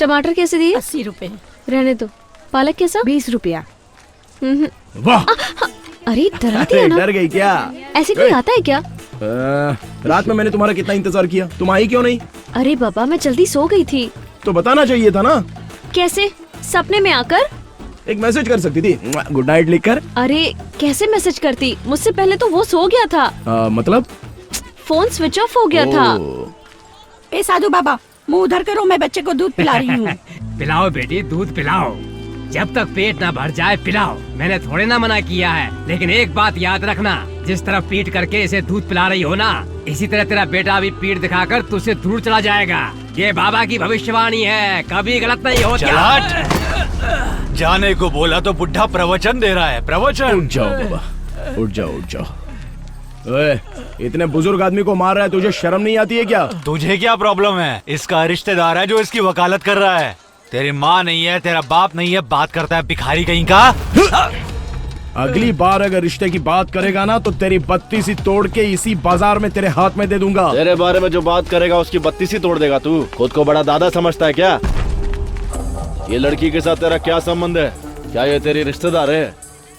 टमाटर कैसे दिए? 80 रुपए। रहने दो। पालक कैसा? 20 रुपया। वाह, अरे डरा दिया ना। डर गई क्या? ऐसे कोई आता है क्या? रात में मैंने तुम्हारा कितना इंतजार किया, तुम आई क्यों नहीं? अरे बाबा मैं जल्दी सो गई थी। तो बताना चाहिए था ना। कैसे? सपने में आकर? एक मैसेज कर सकती थी, गुड नाइट लिखकर। अरे कैसे मैसेज करती? मुझसे पहले तो वो सो गया था। मतलब? फोन स्विच ऑफ हो गया था। ए साधु बाबा, मुंह उधर करो, मैं बच्चे को दूध पिला रही हूँ। पिलाओ बेटी, दूध पिलाओ। जब तक पेट ना भर जाए पिलाओ। मैंने थोड़े ना मना किया है, लेकिन एक बात याद रखना, जिस तरह पीट करके इसे दूध पिला रही हो ना, इसी तरह तेरा बेटा भी पीठ दिखाकर तुझसे दूर चला जाएगा। ये बाबा की भविष्यवाणी है, कभी गलत नहीं होता। जाने को बोला तो बुढ़ा प्रवचन दे रहा है। प्रवचन? उठ जाओ बाबा, उठ जाओ उठ जाओ। ओए, इतने बुजुर्ग आदमी को मार रहा है, तुझे शर्म नहीं आती है क्या? तुझे क्या प्रॉब्लम है? इसका रिश्तेदार है जो इसकी वकालत कर रहा है। तेरी माँ नहीं है, तेरा बाप नहीं है, बात करता है भिखारी कहीं का। अगली बार अगर रिश्ते की बात करेगा ना तो तेरी बत्ती सी तोड़ के इसी बाजार में तेरे हाथ में दे दूंगा। तेरे बारे में जो बात करेगा उसकी बत्ती सी तोड़ देगा तू। खुद को बड़ा दादा समझता है क्या? ये लड़की के साथ तेरा क्या संबंध है? क्या ये तेरी रिश्तेदार है?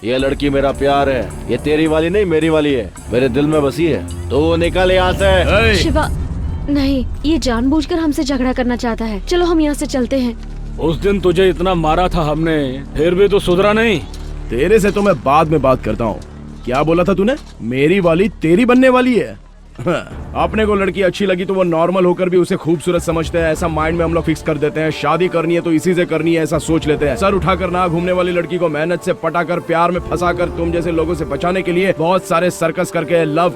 ये लड़की मेरा प्यार है, ये तेरी वाली नहीं मेरी वाली है, मेरे दिल में बसी है। तो निकल यहाँ से। शिवा नहीं, ये जानबूझकर हमसे झगड़ा करना चाहता है। चलो हम यहाँ से चलते हैं। उस दिन तुझे इतना मारा था हमने, फिर भी तो सुधरा नहीं। तेरे से तो मैं बाद में बात करता हूँ। क्या बोला था तूने? मेरी वाली तेरी बनने वाली है? अपने को लड़की अच्छी लगी तो वो नॉर्मल होकर भी उसे खूबसूरत समझते हैं। ऐसा माइंड में हम लोग फिक्स कर देते हैं। शादी करनी है तो इसी से करनी है, ऐसा सोच लेते हैं। सर उठाकर ना घूमने वाली लड़की को मेहनत से पटाकर प्यार में फंसाकर तुम जैसे लोगों से बचाने के लिए बहुत सारे सर्कस करके लव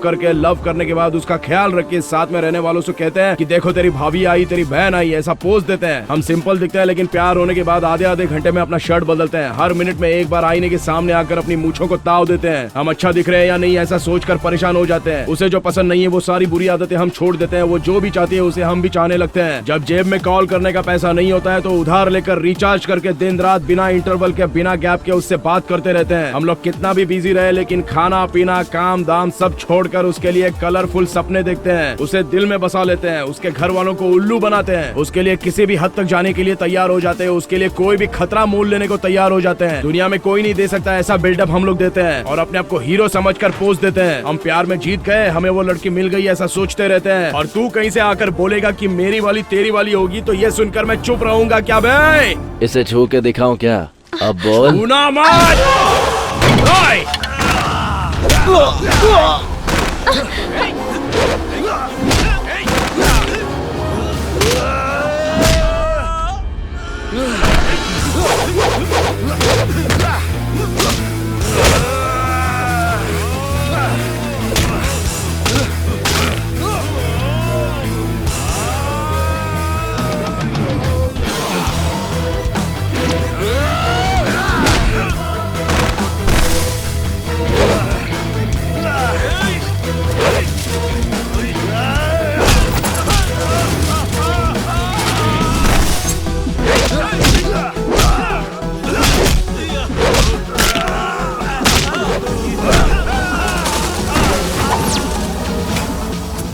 करने के बाद उसका ख्याल रख के साथ में रहने वालों से कहते हैं कि देखो तेरी भाभी आई, तेरी बहन आई, ऐसा पोज देते हैं। हम सिंपल दिखते हैं लेकिन प्यार होने के बाद आधे आधे घंटे में अपना शर्ट बदलते हैं। हर मिनट में एक बार आईने के सामने आकर अपनी मूंछों को ताव देते हैं। हम अच्छा दिख रहे हैं या नहीं ऐसा सोचकर परेशान हो जाते हैं। उसे जो पसंद नहीं है वो सारी बुरी आदतें हम छोड़ देते हैं। वो जो भी चाहती है उसे हम भी चाहने लगते हैं। जब जेब में कॉल करने का पैसा नहीं होता है तो उधार लेकर रिचार्ज करके दिन रात बिना इंटरवल के बिना गैप के उससे बात करते रहते हैं। हम लोग कितना भी बिजी रहे लेकिन खाना पीना काम दाम सब छोड़कर उसके लिए कलरफुल सपने देखते हैं। उसे दिल में बसा लेते हैं। उसके घर वालों को उल्लू बनाते हैं। उसके लिए किसी भी हद तक जाने के लिए तैयार हो जाते हैं। उसके लिए कोई भी खतरा मोल लेने को तैयार हो जाते हैं। दुनिया में कोई नहीं दे सकता ऐसा बिल्डअप हम लोग देते हैं और अपने आप को हीरो समझकर पोज देते हैं। हम प्यार में जीत गए, हमें वो लड़की मिल गई ऐसा सोचते रहते हैं। और तू कहीं से आकर बोलेगा कि मेरी वाली तेरी वाली होगी तो ये सुनकर मैं चुप रहूंगा क्या बे? इसे छू के दिखाऊं क्या? अब बोल। गुना मत।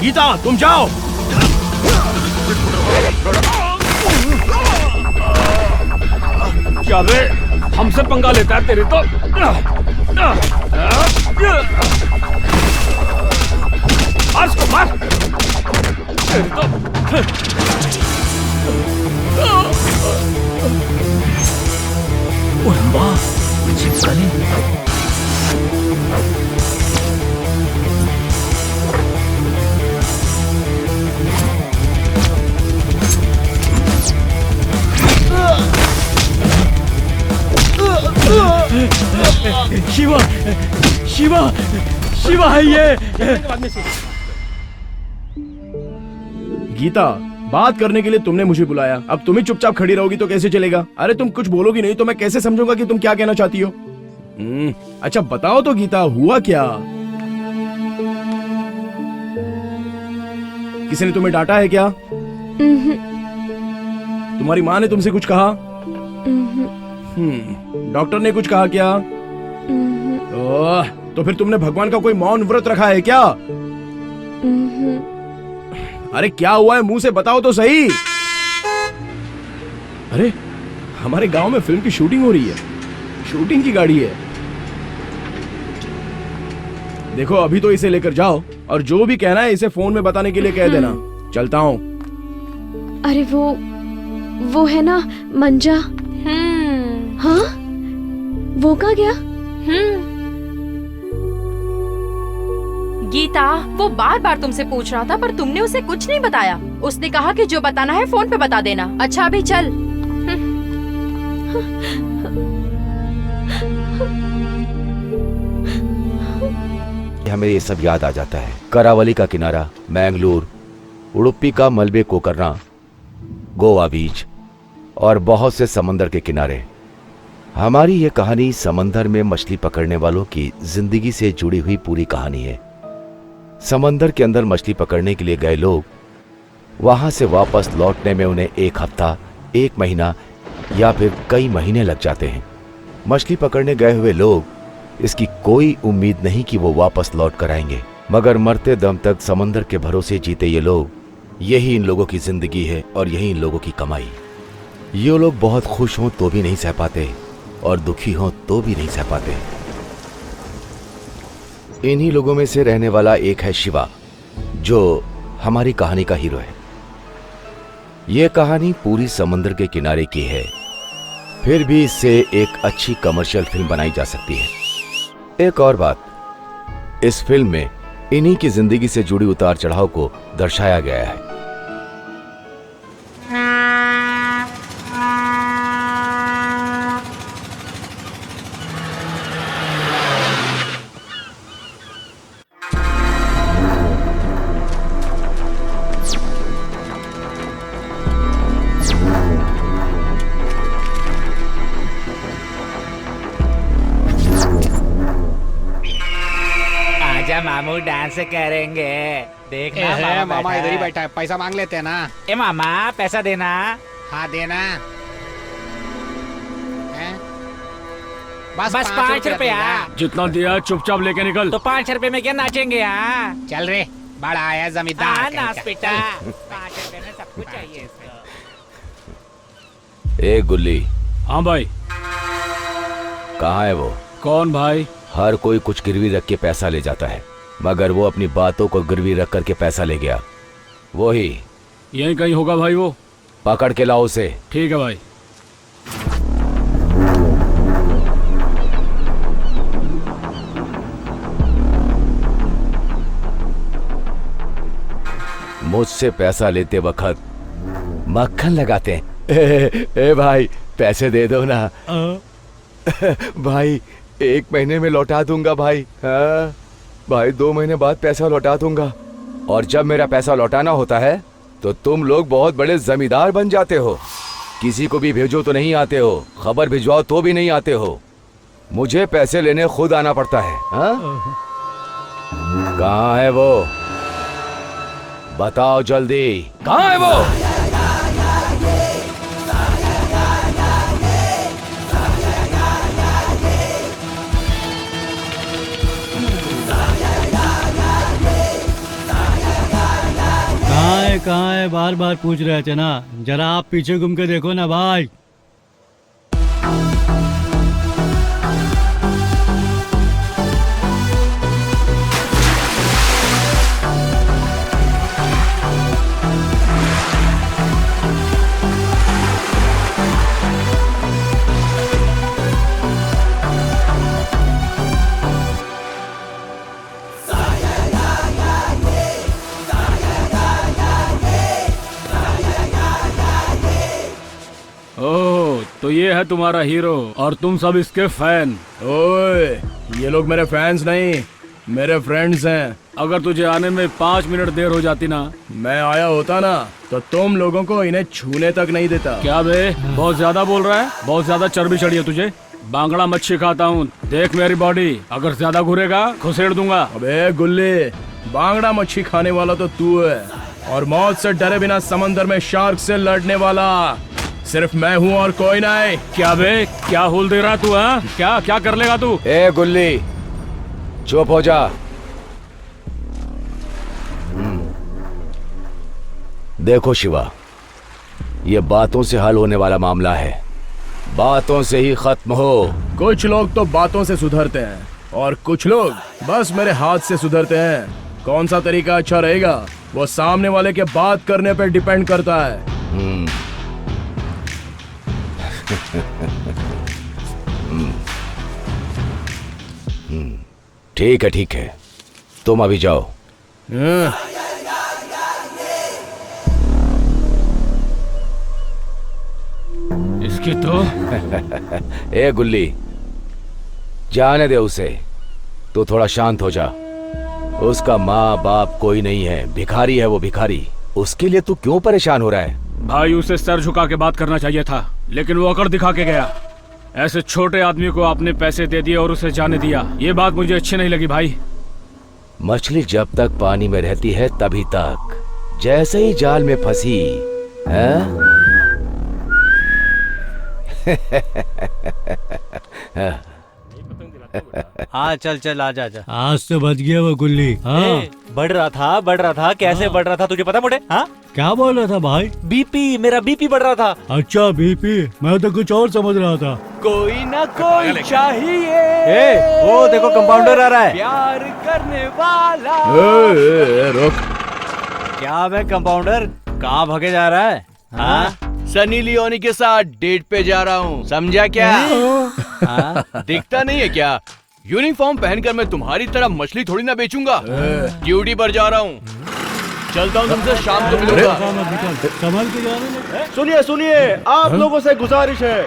गीता तुम जाओ। क्या बे, हमसे पंगा लेता है तेरी तो। मार इसको, मार। तेरी तो शिवा शिवा शिवा है ये। गीता बात करने के लिए तुमने मुझे बुलाया, अब तुम ही चुपचाप खड़ी रहोगी तो कैसे चलेगा? अरे तुम कुछ बोलोगी नहीं तो मैं कैसे समझूंगा कि तुम क्या कहना चाहती हो? अच्छा बताओ तो गीता, हुआ क्या? किसी ने तुम्हें डांटा है क्या? तुम्हारी माँ ने तुमसे कुछ कहा? डॉक्टर ने कुछ कहा क्या? ओह, तो फिर तुमने भगवान का कोई मौन व्रत रखा है क्या? अरे क्या हुआ है, मुंह से बताओ तो सही। अरे हमारे गांव में फिल्म की शूटिंग हो रही है, शूटिंग की गाड़ी है। देखो अभी तो इसे लेकर जाओ और जो भी कहना है इसे फोन में बताने के लिए कह देना। चलता हूँ। अरे वो है ना मंजा। हाँ वो कहाँ गया? गीता, वो बार बार तुमसे पूछ रहा था पर तुमने उसे कुछ नहीं बताया। उसने कहा कि जो बताना है फोन पे बता देना। अच्छा अभी चल। हमें ये सब याद आ जाता है। करावली का किनारा, मैंगलोर, उडुपी का मलबे कोकरना, गोवा बीच और बहुत से समंदर के किनारे। हमारी ये कहानी समंदर में मछली पकड़ने वालों की जिंदगी से जुड़ी हुई पूरी कहानी है। समंदर के अंदर मछली पकड़ने के लिए गए लोग वहां से वापस लौटने में उन्हें 1 हफ्ता, 1 महीना या फिर कई महीने लग जाते हैं। मछली पकड़ने गए हुए लोग इसकी कोई उम्मीद नहीं कि वो वापस लौट कर आएंगे, मगर मरते दम तक समंदर के भरोसे जीते ये लोग, यही इन लोगों की जिंदगी है और यही इन लोगों की कमाई। ये लोग बहुत खुश हों तो भी नहीं सह पाते और दुखी हों तो भी नहीं सह पाते। इन्हीं लोगों में से रहने वाला एक है शिवा, जो हमारी कहानी का हीरो है। यह कहानी पूरी समंदर के किनारे की है, फिर भी इससे एक अच्छी कमर्शियल फिल्म बनाई जा सकती है। एक और बात, इस फिल्म में इन्हीं की जिंदगी से जुड़ी उतार चढ़ाव को दर्शाया गया है। आजा मामू, डांस करेंगे। देखना मामा इधर ही बैठा है, पैसा मांग लेते हैं ना। ए मामा पैसा देना। हाँ देना। बस 5 रुपया। जितना दिया चुपचाप लेके निकल। तो 5 रुपए में क्या नाचेंगे? यहाँ चल रे, बड़ा आया जमींदार। नाच बेटा, 5 रुपए में सब कुछ चाहिए इसको। ए गुल्ली। हाँ भाई। कहाँ है वो? कौन भाई? हर कोई कुछ गिरवी रख के पैसा ले जाता है, मगर वो अपनी बातों को गिरवी रख करके पैसा ले गया। वो ही यहीं कहीं होगा भाई। वो पकड़ के लाओ उसे। ठीक है भाई। मुझसे पैसा लेते वक्त मक्खन लगाते हैं। ए भाई पैसे दे दो ना। भाई 1 महीने में लौटा दूंगा भाई। हाँ भाई 2 महीने बाद पैसा लौटा दूंगा। और जब मेरा पैसा लौटाना होता है तो तुम लोग बहुत बड़े जमींदार बन जाते हो। किसी को भी भेजो तो नहीं आते हो, खबर भिजवाओ तो भी नहीं आते हो। मुझे पैसे लेने खुद आना पड़ता है। हाँ कहाँ है वो? बताओ जल्दी, कहाँ है वो? कहाँ है बार बार पूछ रहे थे ना, जरा आप पीछे घूम के देखो ना भाई। ओह, तो ये है तुम्हारा हीरो और तुम सब इसके फैन। ओए, ये लोग मेरे फैंस नहीं, मेरे फ्रेंड्स हैं। अगर तुझे आने में 5 मिनट देर हो जाती ना, मैं आया होता ना तो तुम लोगों को इन्हें छूने तक नहीं देता। क्या बे, बहुत ज्यादा बोल रहा है? बहुत ज्यादा चर्बी चढ़ी है तुझे। बांगड़ा मच्छी खाता हूँ, देख मेरी बॉडी। अगर ज्यादा घुरेगा घुसेड़ दूंगा। अबे गुल्ली, बांगड़ा मच्छी खाने वाला तो तू है, और मौत से डरे बिना समंदर में शार्क से लड़ने वाला सिर्फ मैं हूँ और कोई नहीं। क्या बे, क्या हुल दे रहा तू? हाँ क्या क्या कर लेगा तू? ए गुल्ली, चुप हो जा। देखो शिवा, ये बातों से हल होने वाला मामला है, बातों से ही खत्म हो। कुछ लोग तो बातों से सुधरते हैं और कुछ लोग बस मेरे हाथ से सुधरते हैं। कौन सा तरीका अच्छा रहेगा वो सामने वाले के बात करने पर डिपेंड करता है। ठीक है ठीक है, तुम अभी जाओ। इसकी तो ए गुल्ली, जाने दे उसे, तू थोड़ा शांत हो जा। उसका माँ बाप कोई नहीं है, भिखारी है वो, भिखारी। उसके लिए तू क्यों परेशान हो रहा है? भाई उसे सर झुका के बात करना चाहिए था, लेकिन वो अकड़ दिखा के गया। ऐसे छोटे आदमी को आपने पैसे दे दिए और उसे जाने दिया, ये बात मुझे अच्छी नहीं लगी भाई। मछली जब तक पानी में रहती है तभी तक, जैसे ही जाल में फंसी है? हाँ चल चल, आजा आजा। आज तो बच गया वो गुल्ली। हाँ बढ़ रहा था, कैसे बढ़ रहा था तुझे पता मोटे? हाँ क्या बोल रहा था भाई? बीपी, मेरा बीपी बढ़ रहा था। अच्छा बीपी, मैं तो कुछ और समझ रहा था। कोई ना कोई चाहिए। वो देखो कंपाउंडर आ रहा है, प्यार करने वाला। रुक। क्या मैं कंपाउंडर, कहाँ भागे जा रहा है? हाँ सनी लियोनी के साथ डेट पे जा रहा हूँ, समझा क्या? दिखता नहीं है क्या? यूनिफॉर्म पहनकर मैं तुम्हारी तरह मछली थोड़ी ना बेचूंगा। ड्यूटी पर जा रहा हूँ, चलता हूँ, तुमसे शाम को मिलूंगा। संभाल के जा रहे हैं। सुनिए सुनिए, आप लोगों से गुजारिश है,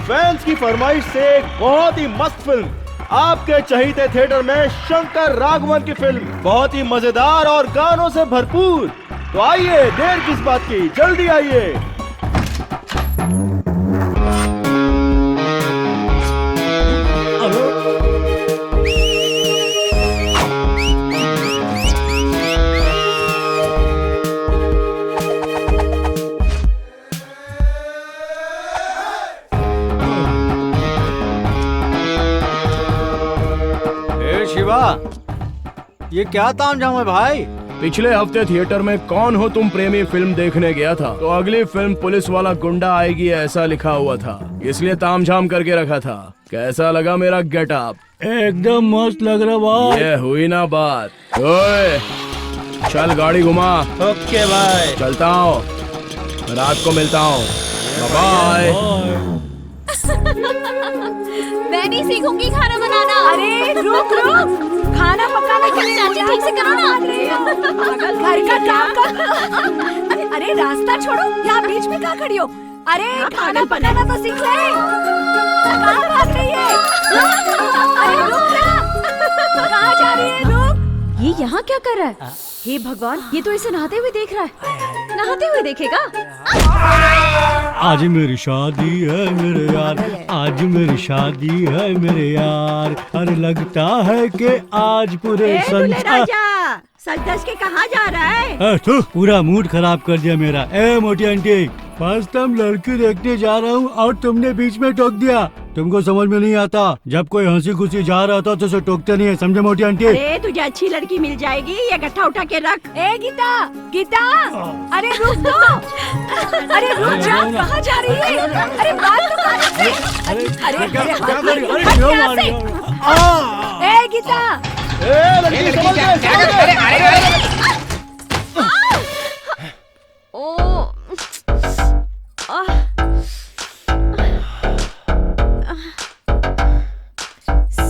फैंस की फरमाइश से एक बहुत ही मस्त फिल्म आपके चहीते थिएटर में, शंकर राघवन की फिल्म, बहुत ही मजेदार और गानों से भरपूर। तो आइए, देर किस बात की, जल्दी आइए। शिवा, ये क्या तामझाम है भाई? पिछले हफ्ते थिएटर में कौन हो तुम प्रेमी फिल्म देखने गया था, तो अगली फिल्म पुलिस वाला गुंडा आएगी ऐसा लिखा हुआ था, इसलिए तामझाम करके रखा था। कैसा लगा मेरा गेटअप? एकदम मस्त लग रहा भाई। ये हुई ना बात। ओए, चल गाड़ी घुमा। ओके भाई, चलता हूँ, रात को मिलता हूँ, बाय। मैं नहीं सीखूंगी खाना बनाना। अरे रुक रुक, खाना पकाना के लिए चाची ठीक से करो ना। घर का काम कर। अरे रास्ता छोड़ो, यहाँ बीच में कहाँ खड़ी हो? अरे खाना पकाना तो सीख ले। कहाँ भाग रही है? अरे रुक ना, कहाँ जा रही है? रुक। ये यहाँ क्या कर रहा है? हे भगवान, ये तो इसे नहाते हुए देख रहा है। नहाते हुए देखेगा? आज मेरी शादी है मेरे यार, आज मेरी शादी है मेरे यार। अरे लगता है कि आज पूरे संसार। सच दस के कहाँ जा रहा है? पूरा मूड खराब कर दिया मेरा। ए मोटी आंटी, फर्स्ट टाइम लड़की देखने जा रहा हूँ और तुमने बीच में टोक दिया। तुमको समझ में नहीं आता, जब कोई हंसी खुशी जा रहा था तो उसे टोकते नहीं है, समझे मोटी आंटी? अरे तुझे अच्छी लड़की मिल जाएगी, ये गट्ठा उठा के रख। ए गीता, गीता, अरे रुक तो। अरे रुक जा, कहाँ जा रही है? अरे बात तो कर। अरे ए गीता,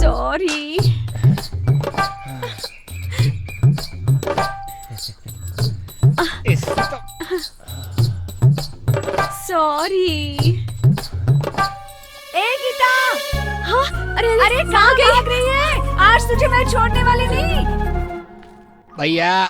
सॉरी। सॉरी। ए गीता, हाँ, अरे कहाँ भाग रही है? आज तुझे मैं छोड़ने वाली नहीं। भैया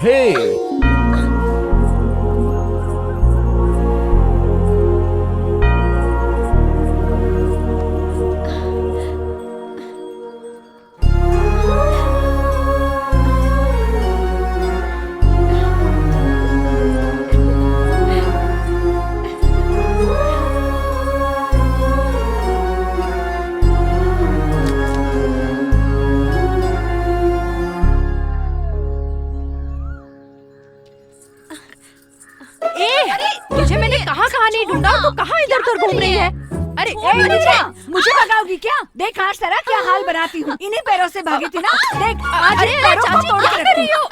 हे तुझे मैंने कहाँ नहीं ढूंढा, तू कहाँ इधर उधर घूम रही है? अरे मुझे भगाओगी क्या? देख आज तेरा क्या हाल बनाती हूँ। इन्हीं पैरों से भागी थी ना, देख आज अरे इन पैरों को चाची, तोड़ क्या के कर रही रखती हो?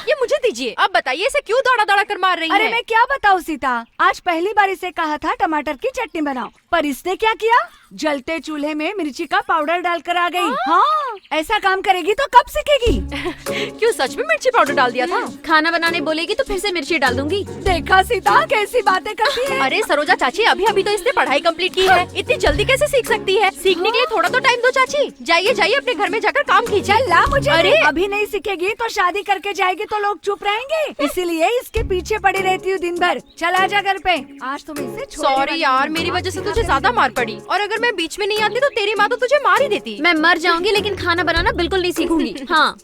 ये मुझे दीजिए। अब बताइए इसे क्यों दौड़ा दौड़ा कर मार रही अरे है? मैं क्या बताऊँ सीता, आज पहली बार इसे कहा था टमाटर की चटनी बनाओ, पर इसने क्या किया, जलते चूल्हे में मिर्ची का पाउडर डालकर आ गई। हाँ, ऐसा काम करेगी तो कब सीखेगी? क्यों सच में मिर्ची पाउडर डाल दिया था? खाना बनाने बोलेगी तो फिर से मिर्ची डाल दूंगी। देखा सीता कैसी बातें करती है। अरे सरोजा चाची, अभी अभी तो इसने पढ़ाई कंप्लीट की है, इतनी जल्दी कैसे सीख सकती है? सीखने के लिए थोड़ा तो टाइम दो चाची। जाइए जाइए अपने घर में जाकर काम कीजिए। ला मुझे। अरे अभी नहीं सीखेगी तो शादी करके जाएगी तो लोग चुप रहेंगे, इसीलिए इसके पीछे पड़ी रहती हूँ दिन भर। चला जा घर पे, आज तुम इसे सॉरी यार, मेरी वजह से तुझे ज्यादा मार पड़ी, और अगर मैं बीच में नहीं आती तो तेरी माँ तो तुझे मार ही देती। मैं मर जाऊंगी लेकिन खाना बनाना बिल्कुल नहीं सीखूंगी। हाँ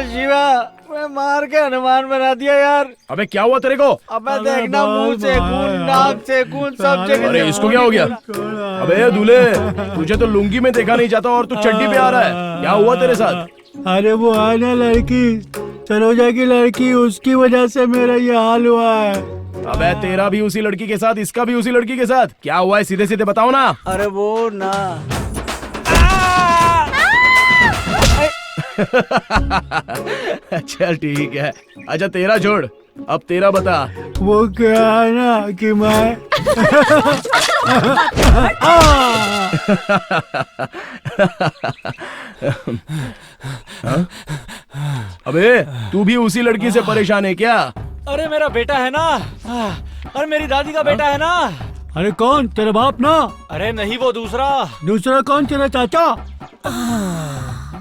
शिवा, मैं मार के हनुमान बना दिया यार। अबे क्या हुआ तेरे को? अब मैं देखना, मुंह से खून, नाक से खून, सब जगह। अरे इसको क्या हो गया? अबे दूल्हे, तुझे तो लुंगी में देखा नहीं जाता और तू चड्डी पे आ रहा है, क्या हुआ तेरे साथ? अरे वो है ना लड़की, सरोजा की लड़की, उसकी वजह से मेरा ये हाल हुआ है। अबे तेरा भी उसी लड़की के साथ, इसका भी उसी लड़की के साथ, क्या हुआ है सीधे सीधे बताओ ना। अरे वो ना चल ठीक है, अच्छा तेरा छोड़, अब तेरा बता। वो क्या है ना कि मैं अबे तू भी उसी लड़की से परेशान है क्या? अरे मेरा बेटा है ना, और मेरी दादी का बेटा है ना। अरे कौन, तेरा बाप ना? अरे नहीं, वो दूसरा। दूसरा कौन, तेरा चाचा?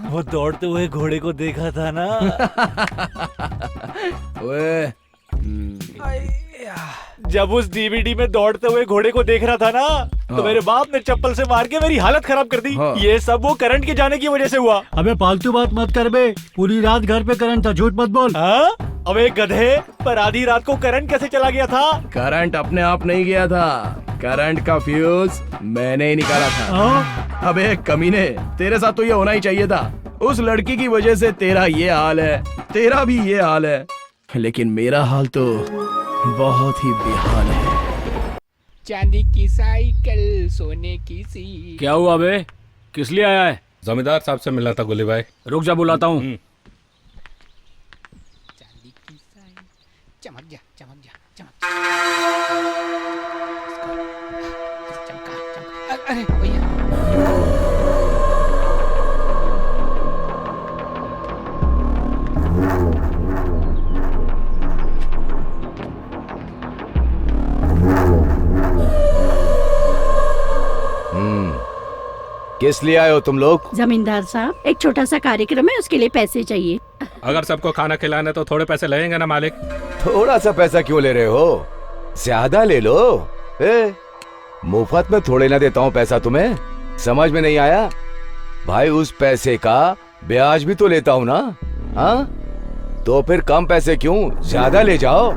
वो दौड़ते हुए घोड़े को देखा था ना। ओए, जब उस डीवीडी में दौड़ते हुए घोड़े को देख रहा था ना, तो मेरे बाप ने चप्पल से मार के मेरी हालत खराब कर दी। हाँ। ये सब वो करंट के जाने की वजह से हुआ। अबे फालतू बात मत कर बे, पूरी रात घर पे करंट था, झूठ मत बोल। हाँ? अब एक गधे, पर आधी रात को करंट कैसे चला गया था? करंट अपने आप नहीं गया था, करंट का फ्यूज मैंने ही निकाला था। हाँ? अबे कमीने, तेरे साथ तो ये होना ही चाहिए था। उस लड़की की वजह से तेरा ये हाल है, तेरा भी ये हाल है, लेकिन मेरा हाल तो बहुत ही बेहाल है। चांदी की साइकिल, सोने की सी। क्या हुआ बे, किस लिए आया है? जमींदार साहब से मिलना था गुली भाई। रुक जा, बुलाता हूँ। चांदी की साइकिल, चमक जा चमक जा चमक। चमका चमका। अरे भैया, किस लिए आए हो तुम लोग? जमींदार साहब, एक छोटा सा कार्यक्रम है, उसके लिए पैसे चाहिए। अगर सबको खाना खिलाना तो थोड़े पैसे लगेंगे ना मालिक। थोड़ा सा पैसा क्यों ले रहे हो, ज्यादा ले लो। मुफ्त में थोड़े ना देता हूँ पैसा तुम्हें, समझ में नहीं आया? भाई उस पैसे का ब्याज भी तो लेता हूँ ना। हाँ तो फिर कम पैसे क्यों, ज्यादा ले जाओ।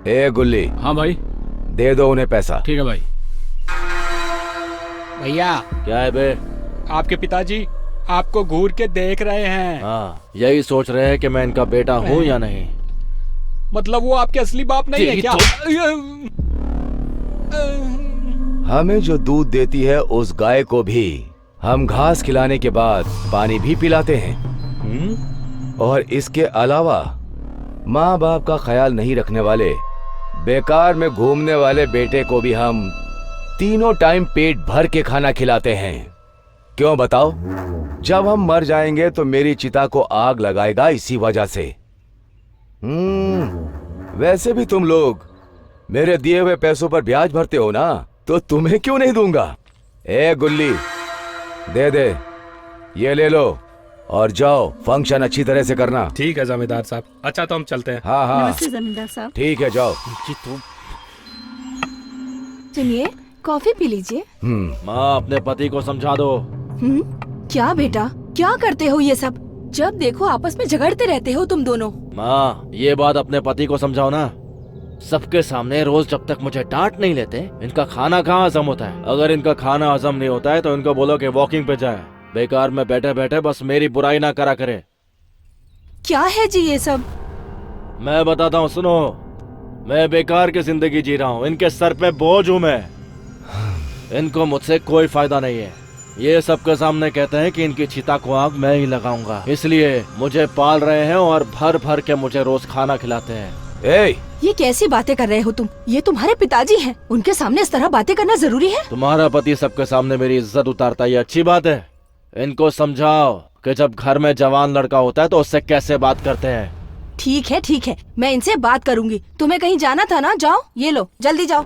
ए गुल्ली। हाँ भाई। दे दो उन्हें पैसा। ठीक है भाई। भैया। क्या है बे? आपके पिताजी आपको घूर के देख रहे हैं। हाँ, यही सोच रहे हैं कि मैं इनका बेटा हूँ या नहीं। मतलब वो आपके असली बाप नहीं है क्या? हमें जो दूध देती है उस गाय को भी हम घास खिलाने के बाद पानी भी पिलाते हैं। और इसके अलावा माँ बाप का ख्याल नहीं रखने वाले बेकार में घूमने वाले बेटे को भी हम तीनों टाइम पेट भर के खाना खिलाते हैं। क्यों बताओ? जब हम मर जाएंगे तो मेरी चिता को आग लगाएगा इसी वजह से। वैसे भी तुम लोग मेरे दिए हुए पैसों पर ब्याज भरते हो ना, तो तुम्हें क्यों नहीं दूंगा। ए गुल्ली, दे दे, ये ले लो और जाओ, फंक्शन अच्छी तरह से करना। ठीक है जमींदार साहब। अच्छा तो हम चलते हैं। हाँ हाँ नमस्ते जमींदार साहब। ठीक है, जाओ। सुनिए, कॉफी पी लीजिए। माँ, अपने पति को समझा दो। क्या बेटा, क्या करते हो ये सब? जब देखो आपस में झगड़ते रहते हो तुम दोनों। माँ, ये बात अपने पति को समझाओ ना। सबके सामने रोज जब तक मुझे डांट नहीं लेते, इनका खाना कहाँ हजम होता है। अगर इनका खाना हजम नहीं होता है तो इनको बोलो कि वॉकिंग पे जाए। बेकार में बैठे बैठे बस मेरी बुराई ना करा करे। क्या है जी ये सब? मैं बताता हूँ, सुनो। मैं बेकार की जिंदगी जी रहा हूँ, इनके सर पे बोझ हूँ मैं। इनको मुझसे कोई फायदा नहीं है। ये सबके सामने कहते हैं कि इनकी चिता को आग मैं ही लगाऊंगा, इसलिए मुझे पाल रहे हैं और भर भर के मुझे रोज खाना खिलाते हैं। ये कैसी बातें कर रहे हो तुम? ये तुम्हारे पिताजी हैं, उनके सामने इस तरह बातें करना जरूरी है? तुम्हारा पति सबके सामने मेरी इज्जत उतारता, ये अच्छी बात है? इनको समझाओ कि जब घर में जवान लड़का होता है तो उससे कैसे बात करते हैं। ठीक है, मैं इनसे बात करूंगी। तुम्हें कहीं जाना था ना, जाओ, ये लो, जल्दी जाओ।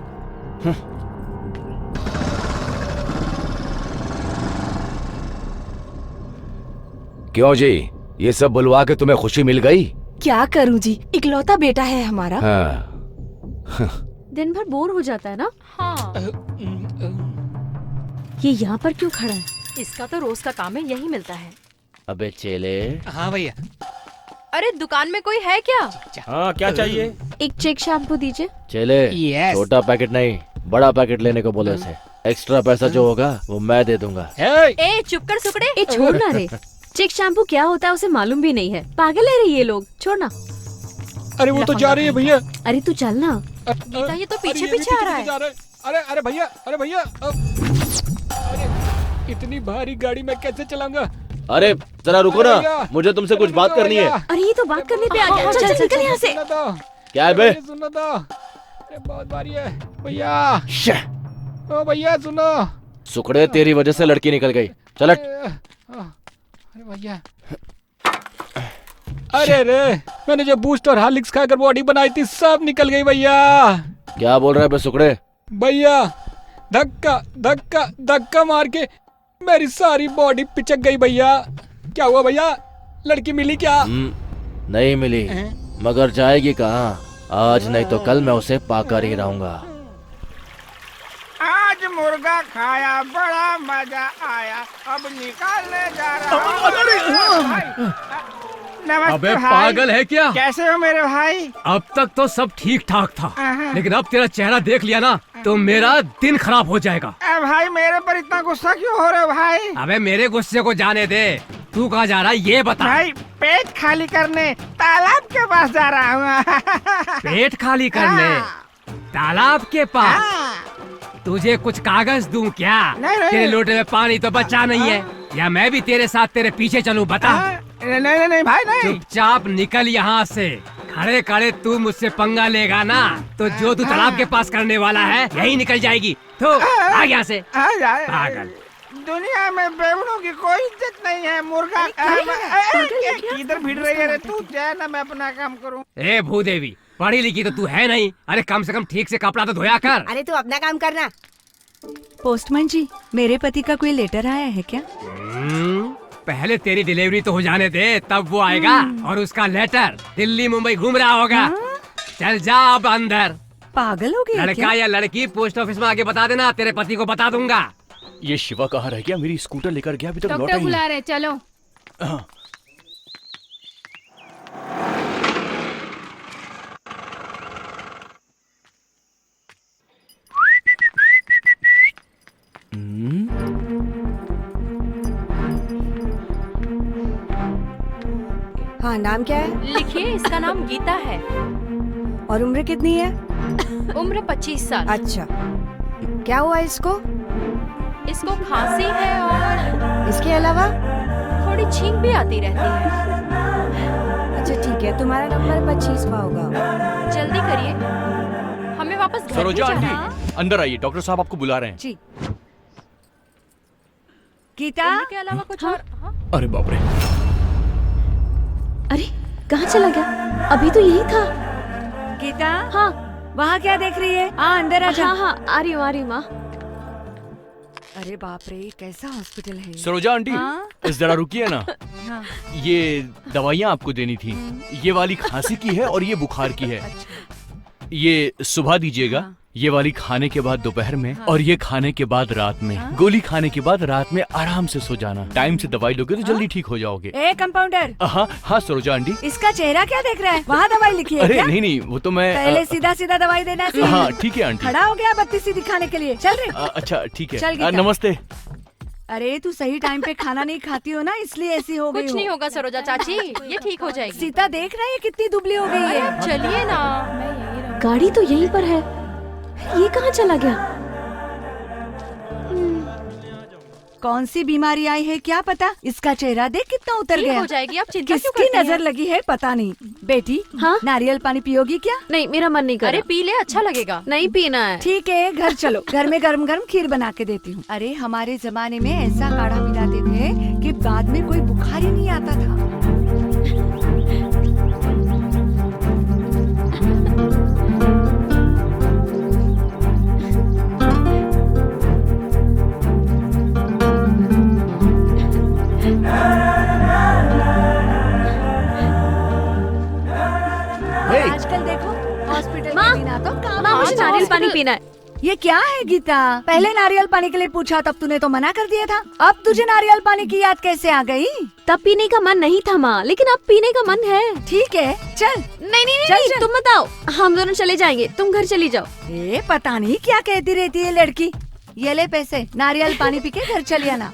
क्यों जी, ये सब बुलवा के तुम्हें खुशी मिल गई? क्या करूं जी, इकलौता बेटा है हमारा। हाँ। दिन भर बोर हो जाता है ना। हाँ। ये यहाँ पर क्यों खड़ा है? इसका तो रोज का काम है, यही मिलता है। अबे चेले। हाँ भैया। अरे दुकान में कोई है क्या? हाँ, क्या चाहिए? एक चेक शैम्पू दीजिए। चेले, छोटा पैकेट नहीं, बड़ा पैकेट लेने को बोले से। एक्स्ट्रा पैसा जो होगा वो मैं दे दूंगा। ए चुप कर सुकड़े। ए छोड़ना रे, चेक शैम्पू क्या होता है उसे मालूम भी नहीं है। पागल है रे ये लोग, छोड़ना। अरे वो तो जा रही है भैया। अरे तू चल ना। गीता, ये तो पीछे पीछे आ रहा है। अरे भैया, अरे इतनी भारी गाड़ी मैं कैसे चलाऊंगा? अरे जरा रुको ना, मुझे तुमसे कुछ बात करनी है। अरे ये तो बात करने पे आ गया। चल चल निकल यहाँ से। क्या है बे? सुनो तो, अरे बहुत भारी है भैया। ओ भैया सुनो। सुकड़े, तेरी वजह से लड़की निकल गई। चल हट। अरे भैया, अरे रे, मैंने जो बूस्ट और हार्लिक्स खाकर बॉडी बनाई थी सब निकल गई भैया। क्या बोल रहा है बे सुकड़े? भैया धक्का मार के मेरी सारी बॉडी पिचक गई भैया। क्या हुआ भैया, लड़की मिली क्या? नहीं मिली, मगर जाएगी कहाँ? आज नहीं तो कल मैं उसे पाकर ही रहूंगा। आज मुर्गा खाया, बड़ा मजा आया, अब निकालने जा रहा हूँ। अबे पागल है क्या? कैसे हो मेरे भाई? अब तक तो सब ठीक ठाक था, लेकिन अब तेरा चेहरा देख लिया ना तो मेरा दिन खराब हो जाएगा। भाई मेरे पर इतना गुस्सा क्यों हो रहे हो भाई? अबे मेरे गुस्से को जाने दे, तू कहाँ जा रहा है ये बता। भाई पेट खाली करने तालाब के पास जा रहा हूँ। पेट खाली करने तालाब के पास? तुझे कुछ कागज दूं क्या? नहीं। तेरे लोटे में पानी तो बचा नहीं है, या मैं भी तेरे साथ तेरे पीछे चलूं? बता। नहीं भाई नहीं। चुपचाप निकल यहाँ से। खड़े खड़े तू मुझसे पंगा लेगा ना तो जो तू तालाब के पास करने वाला है यही निकल जाएगी। तो भाग यहाँ से पागल। दुनिया में बेवड़ों की कोई इज्जत नहीं है। मुर्गा किधर भिड़ रही है? तू जाए ना, मैं अपना काम करूँ। ए भूदेवी, पढ़ी लिखी तो तू है नहीं। अरे कम से कम ठीक से कपड़ा तो धोया कर। अरे तू अपना काम करना। पोस्टमैन जी, मेरे पति का कोई लेटर आया है क्या? पहले तेरी डिलीवरी तो हो जाने दे, तब वो आएगा। और उसका लेटर दिल्ली मुंबई घूम रहा होगा। चल जा अब अंदर। पागल हो गया लड़का या लड़की पोस्ट ऑफिस में आके बता देना, तेरे पति को बता दूंगा। ये शिवा कहाँ रह गया? मेरी स्कूटर लेकर गया, अभी तक लौटा डॉक्टर ही बुला रहे, चलो। हाँ, नाम क्या है? लिखिए, इसका नाम गीता है। और उम्र कितनी है? उम्र 25 साल। अच्छा, क्या हुआ इसको? इसको खांसी है और इसके अलावा थोड़ी छींक भी आती रहती है। अच्छा ठीक है, तुम्हारा नंबर 25वां होगा। जल्दी करिए, हमें वापस घर सरोजा भी जाना। आंटी, अंदर आइए, डॉक्टर साहब आपको बुला रहे हैं। जी। गीता के अलावा कुछ और? हाँ? अरे बाप रे, अरे कहाँ चला गया? अभी तो यही था। गीता, हाँ वहाँ क्या देख रही है? अंदर आ जा। हाँ आ रही हूँ माँ। अरे बाप रे, कैसा हॉस्पिटल है। सरोजा आंटी, हाँ? जरा रुकिए ना। हाँ। ये दवाइयाँ आपको देनी थी। ये वाली खांसी की है और ये बुखार की है। ये सुबह दीजिएगा। ये वाली खाने के बाद दोपहर में, और ये खाने के बाद रात में। गोली खाने के बाद रात में आराम से सो जाना। टाइम से दवाई लोगे तो जल्दी ठीक हो जाओगे। ए कंपाउंडर। हाँ हाँ सरोजा आंटी। इसका चेहरा क्या देख रहा है? वहाँ दवाई लिखी है अरे क्या? नहीं, वो तो मैं पहले सीधा सीधा दवाई देना चाहिए। हाँ ठीक है आंटी। खड़ा हो गया बत्ती सी दिखाने के लिए। चल रे। अच्छा ठीक चल है। गीता। नमस्ते। अरे तू सही टाइम पे खाना नहीं खाती हो ना, इसलिए ऐसी हो गई। कुछ नहीं होगा सरोजा चाची, ये ठीक हो जाएगी। सीता देख रही है कितनी दुबली हो गई है। चलिए ना। गाड़ी तो यहीं पर है, ये कहाँ चला गया? कौन सी बीमारी आई है क्या पता। इसका चेहरा देख कितना उतर ठीक गया। हो जाएगी, आप चिंता क्यों किसकी करती नजर हैं? लगी है पता नहीं। बेटी, हाँ नारियल पानी पियोगी क्या? नहीं, मेरा मन नहीं कर अरे रहा। पी ले, अच्छा लगेगा। नहीं पीना है। ठीक है, घर चलो, घर में गरम गरम खीर बना के देती हूँ। अरे हमारे जमाने में ऐसा काढ़ा पिलाते थे कि बाद में कोई बुखार ही नहीं आता था। आजकल देखो हॉस्पिटल में बिना तो काम। माँ मुझे नारियल पानी पीना है। ये क्या है गीता? पहले नारियल पानी के लिए पूछा तब तूने तो मना कर दिया था। अब तुझे नारियल पानी की याद कैसे आ गई? तब पीने का मन नहीं था माँ, लेकिन अब पीने का मन है। ठीक है चल। नहीं नहीं चल, नहीं, चल। तुम मत आओ, हम दोनों चले जाएंगे, तुम घर चली जाओ। ए पता नहीं क्या कहती रहती है लड़की। ये ले पैसे, नारियल पानी पी के घर चली आना।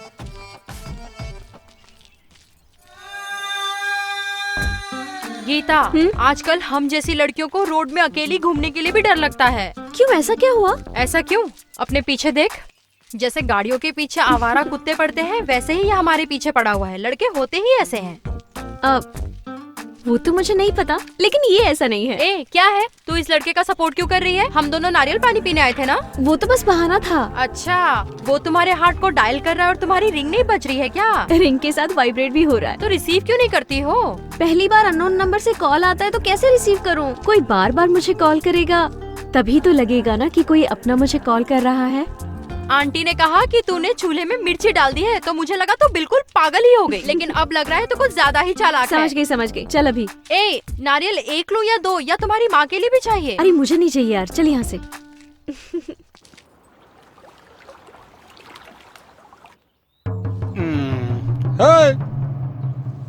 गीता, आजकल हम जैसी लड़कियों को रोड में अकेली घूमने के लिए भी डर लगता है। क्यों, ऐसा क्या हुआ? ऐसा क्यों? अपने पीछे देख। जैसे गाड़ियों के पीछे आवारा कुत्ते पड़ते हैं, वैसे ही ये हमारे पीछे पड़ा हुआ है। लड़के होते ही ऐसे हैं। वो तो मुझे नहीं पता, लेकिन ये ऐसा नहीं है। ए क्या है? तू इस लड़के का सपोर्ट क्यों कर रही है? हम दोनों नारियल पानी पीने आए थे ना। वो तो बस बहाना था। अच्छा, वो तुम्हारे हार्ट को डायल कर रहा है और तुम्हारी रिंग नहीं बज रही है क्या? रिंग के साथ वाइब्रेट भी हो रहा है। तो रिसीव क्यों नहीं करती हो? पहली बार अननोन नंबर से कॉल आता है तो कैसे रिसीव करूं? कोई बार बार मुझे कॉल करेगा तभी तो लगेगा ना कि कोई अपना मुझे कॉल कर रहा है। आंटी ने कहा कि तूने चूल्हे में मिर्ची डाल दी है, तो मुझे लगा तो बिल्कुल पागल ही हो गई, लेकिन अब लग रहा है तो कुछ ज्यादा ही चालाक है। समझ गई। चल अभी। ए नारियल एक लूं या दो, या तुम्हारी माँ के लिए भी चाहिए? अरे मुझे नहीं चाहिए यार, चल यहाँ से।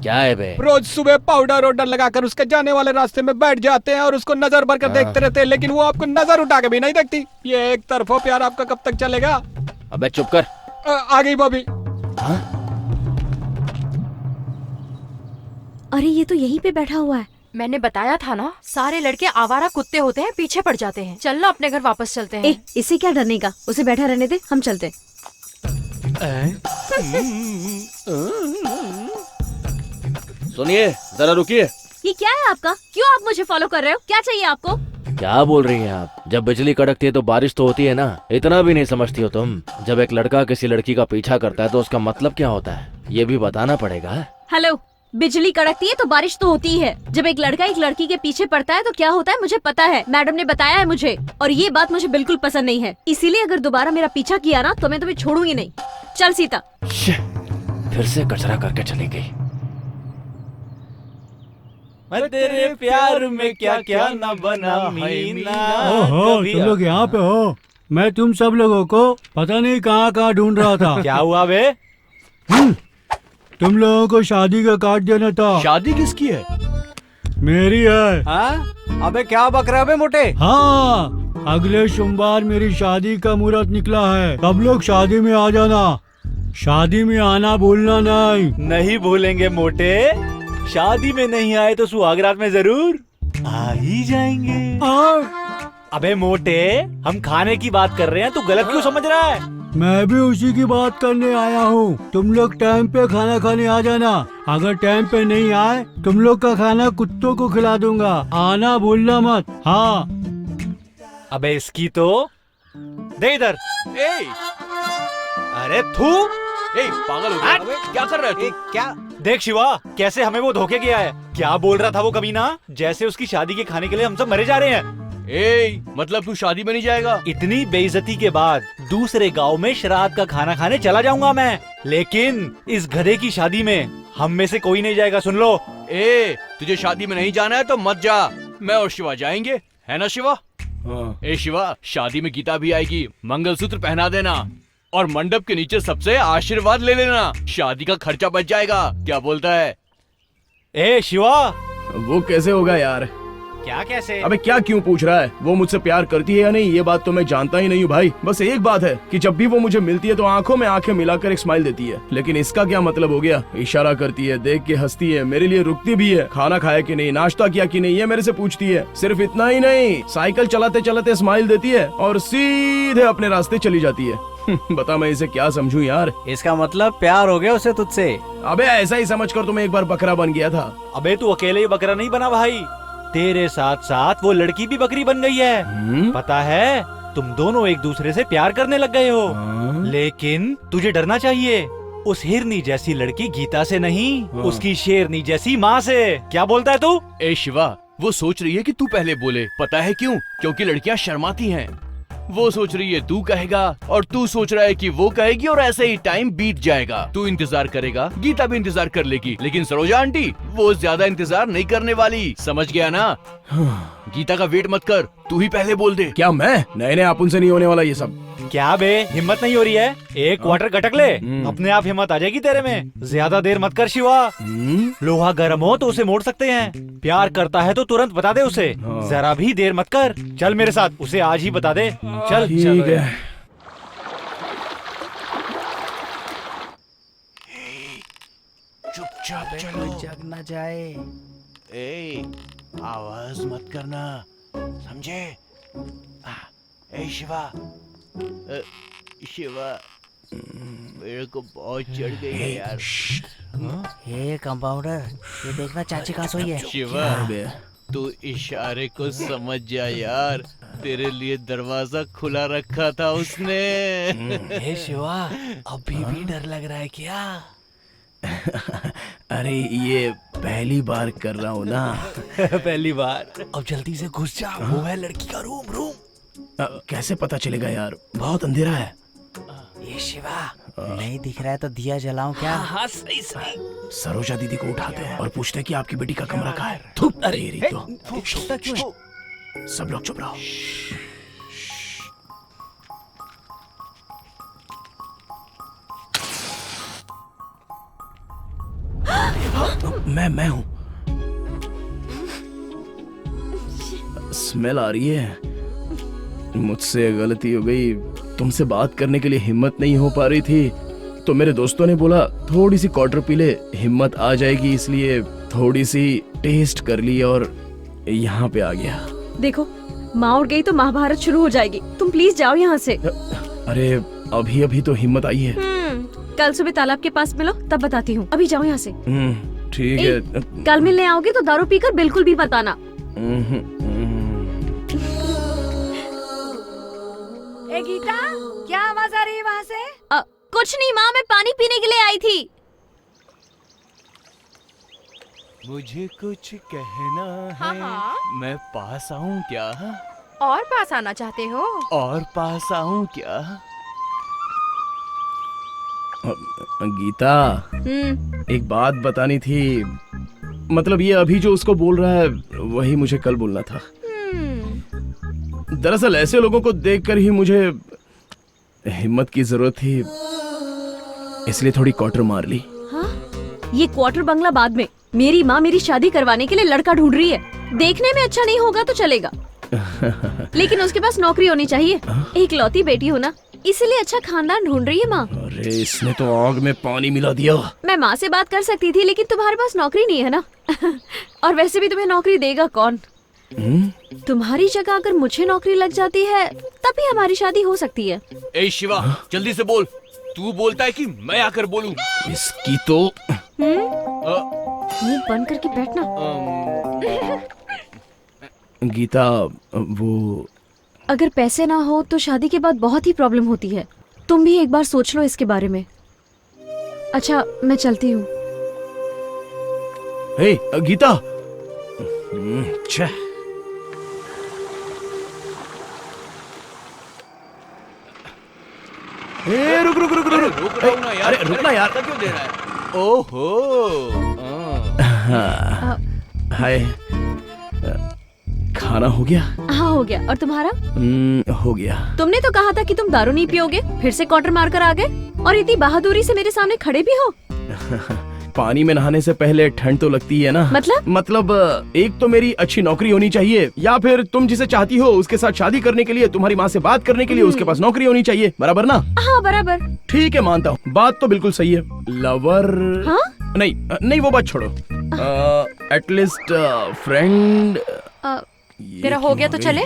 क्या है बे? रोज सुबह पाउडर ऑर्डर लगाकर उसके जाने वाले रास्ते में बैठ जाते हैं और उसको नजर भर कर देखते रहते हैं, लेकिन वो आपको नजर उठा के भी नहीं देखती। ये एक तरफा प्यार आपका कब तक चलेगा? अबे चुप कर। आ गई भाभी। अरे ये तो यहीं पे बैठा हुआ है। मैंने बताया था ना, सारे लड़के आवारा कुत्ते होते हैं, पीछे पड़ जाते हैं। चल ना अपने घर वापस चलते हैं। इसे क्या डरने का, उसे बैठा रहने दे, हम चलते। सुनिए जरा रुकिए। ये क्या है आपका? क्यों आप मुझे फॉलो कर रहे हो? क्या चाहिए आपको? क्या बोल रही हैं आप? जब बिजली कड़कती है तो बारिश तो होती है ना, इतना भी नहीं समझती हो तुम? जब एक लड़का किसी लड़की का पीछा करता है तो उसका मतलब क्या होता है, ये भी बताना पड़ेगा। हेलो, बिजली कड़कती है तो बारिश तो होती है। जब एक लड़का एक लड़की के पीछे पड़ता है तो क्या होता है मुझे पता है, मैडम ने बताया है मुझे, और ये बात मुझे बिल्कुल पसंद नहीं है। इसीलिए अगर दोबारा मेरा पीछा किया ना तो मैं तुम्हें छोड़ूंगी नहीं। चल सीता। फिर से कचरा करके चली गई। मैं तेरे प्यार में क्या क्या न बना मीना। ओहो, तुम लोग यहाँ पे हो? मैं तुम सब लोगों को पता नहीं कहाँ कहाँ ढूंढ रहा था। क्या हुआ बे? तुम लोगों को शादी का कार्ड देना था। शादी किसकी है? मेरी है। हाँ? अबे क्या बक रहा है बे मोटे? हाँ, अगले सोमवार मेरी शादी का मुहूर्त निकला है। सब लोग शादी में आ जाना। शादी में आना भूलना नहीं। नहीं भूलेंगे मोटे। शादी में नहीं आए तो सुहागरात में जरूर आ ही जाएंगे। अबे मोटे, हम खाने की बात कर रहे हैं, तू गलत क्यों समझ रहा है? मैं भी उसी की बात करने आया हूँ। तुम लोग टाइम पे खाना खाने आ जाना। अगर टाइम पे नहीं आए, तुम लोग का खाना कुत्तों को खिला दूंगा। आना भूलना मत। हाँ। अबे इसकी तो दे इधर। अरे थू, ए, पागल हो गया? क्या कर रहा है तू? क्या देख शिवा, कैसे हमें वो धोखे गया है। क्या बोल रहा था वो कमीना, जैसे उसकी शादी के खाने के लिए हम सब मरे जा रहे हैं। मतलब तू शादी में नहीं जाएगा? इतनी बेइज्जती के बाद दूसरे गांव में श्राद्ध का खाना खाने चला जाऊंगा मैं, लेकिन इस गधे की शादी में हम में से कोई नहीं जाएगा। सुन लो, तुझे शादी में नहीं जाना है तो मत जा। मैं और शिवा जाएंगे, है ना शिवा? शिवा, शादी में गीता भी आएगी, मंगलसूत्र पहना देना और मंडप के नीचे सबसे आशीर्वाद ले लेना। शादी का खर्चा बच जाएगा। क्या बोलता है? शिवा, वो कैसे होगा यार? क्या कैसे? अबे क्या क्यों पूछ रहा है? वो मुझसे प्यार करती है या नहीं ये बात तो मैं जानता ही नहीं हूँ भाई। बस एक बात है कि जब भी वो मुझे मिलती है तो आंखों में आंखें मिलाकर एक स्माइल देती है। लेकिन इसका क्या मतलब हो गया? इशारा करती है, देख के हंसती है, मेरे लिए रुकती भी है, खाना खाया कि नहीं, नाश्ता किया कि नहीं, ये मेरे से पूछती है। सिर्फ इतना ही नहीं, साइकिल चलाते चलाते स्माइल देती है और सीधे अपने रास्ते चली जाती है। बता मैं इसे क्या समझूं यार? इसका मतलब प्यार हो गया उसे तुझसे? अबे ऐसा ही समझकर तो मैं एक बार बकरा बन गया था। अबे तू अकेले ही बकरा नहीं बना भाई, तेरे साथ साथ वो लड़की भी बकरी बन गई है। पता है, तुम दोनों एक दूसरे से प्यार करने लग गए हो। लेकिन तुझे डरना चाहिए, उस हिरनी जैसी लड़की गीता से नहीं, उसकी शेरनी जैसी माँ से। क्या बोलता है तू? शिवा, वो सोच रही है कि तू पहले बोले। पता है क्यों? क्योंकि लड़कियां शर्माती हैं। वो सोच रही है तू कहेगा और तू सोच रहा है कि वो कहेगी और ऐसे ही टाइम बीत जाएगा। तू इंतजार करेगा, गीता भी इंतजार कर लेगी, लेकिन सरोजा आंटी वो ज्यादा इंतजार नहीं करने वाली। समझ गया ना? गीता का वेट मत कर, तू ही पहले बोल दे। क्या मैं? नहीं अपन से नहीं होने वाला ये सब। क्या बे, हिम्मत नहीं हो रही है? एक क्वार्टर गटक ले, अपने आप हिम्मत आ जाएगी तेरे में। ज्यादा देर मत कर शिवा, लोहा गर्म हो तो उसे मोड़ सकते हैं। प्यार करता है तो तुरंत बता दे उसे, जरा भी देर मत कर। चल मेरे साथ, उसे आज ही बता दे। चल ठीक है। चुपचाप चलो, जग न जाए। आवाज मत करना, समझे? शिवा, शिवा, मेरे को बहुत चढ़ गई है यार। हे कंपाउंडर, ये देखना चाची कहाँ सोई है। शिवा, तू इशारे को समझ जा यार, तेरे लिए दरवाजा खुला रखा था उसने। हे शिवा, अभी भी डर लग रहा है क्या? अरे ये पहली बार कर रहा हूँ ना। पहली बार। अब जल्दी से घुस जा, वो है लड़की का रूम। कैसे पता चलेगा यार? बहुत अंधेरा है। ये शिवा, नहीं दिख रहा है तो दिया जलाऊं क्या? हाँ सही। सरोजा दीदी को उठाते हैं और पूछते हैं कि आपकी बेटी का कमरा कहाँ है। अरे तो सब लोग चुप रहो। मैं हूँ। स्मेल आ रही है। मुझसे गलती हो गई, तुमसे बात करने के लिए हिम्मत नहीं हो पा रही थी तो मेरे दोस्तों ने बोला थोड़ी सी क्वार्टर पी ले, हिम्मत आ जाएगी, इसलिए थोड़ी सी टेस्ट कर ली और यहाँ पे आ गया। देखो, माँ उठ गई तो महाभारत शुरू हो जाएगी। तुम प्लीज जाओ यहाँ से। अरे अभी तो हिम्मत आई है। कल सुबह तालाब के पास मिलो, तब बताती हूँ। अभी जाओ यहाँ से। ठीक है। कल मिलने आओगे तो दारू पीकर बिल्कुल भी मत आना। ए गीता, क्या आवाज आ रही है वहाँ से? कुछ नहीं माँ, मैं पानी पीने के लिए आई थी। मुझे कुछ कहना है। मैं पास आऊँ क्या? और पास आना चाहते हो? और पास आऊँ क्या? गीता, एक बात बतानी थी। मतलब ये अभी जो उसको बोल रहा है वही मुझे कल बोलना था। दरअसल ऐसे लोगों को देखकर ही मुझे हिम्मत की जरूरत थी, इसलिए थोड़ी क्वार्टर मार ली। हाँ? ये क्वार्टर बंगला बाद में। मेरी माँ मेरी शादी करवाने के लिए लड़का ढूंढ रही है। देखने में अच्छा नहीं होगा तो चलेगा, लेकिन उसके पास नौकरी होनी चाहिए। एक लौती बेटी हो ना, इसीलिए अच्छा खानदान ढूंढ रही है माँ। अरे इसने तो आग में पानी मिला दिया। मैं माँ से बात कर सकती थी, लेकिन तुम्हारे पास नौकरी नहीं है ना। और वैसे भी तुम्हें नौकरी देगा कौन? तुम्हारी जगह अगर मुझे नौकरी लग जाती है तब भी हमारी शादी हो सकती है। ए शिवा, जल्दी से बोल। तू बोलता है कि मैं आकर बोलूं? इसकी तो मुंह बंद करके बैठना। गीता, वो अगर पैसे ना हो तो शादी के बाद बहुत ही प्रॉब्लम होती है। तुम भी एक बार सोच लो इसके बारे में। अच्छा, मैं चलती हूँ। हे गीता। छे। ए, रुक रुक रुक रुक रुक रुक रहा हूं ना यार। अरे रुकना यार। क्यों दे रहा है? ओहो। हाय, खाना हो गया? हाँ हो गया। और तुम्हारा? हो गया। तुमने तो कहा था कि तुम दारू नहीं पियोगे, फिर से क्वार्टर मार कर आ गए और इतनी बहादुरी से मेरे सामने खड़े भी हो। पानी में नहाने से पहले ठंड तो लगती है ना। मतलब एक तो मेरी अच्छी नौकरी होनी चाहिए, या फिर तुम जिसे चाहती हो उसके साथ शादी करने के लिए, तुम्हारी माँ से बात करने के लिए उसके पास नौकरी होनी चाहिए, बराबर ना? हाँ बराबर। ठीक है, मानता हूँ, बात तो बिल्कुल सही है। लवर नहीं नहीं, वो बात छोड़ो। At least friend. तेरा हो गया तो चले।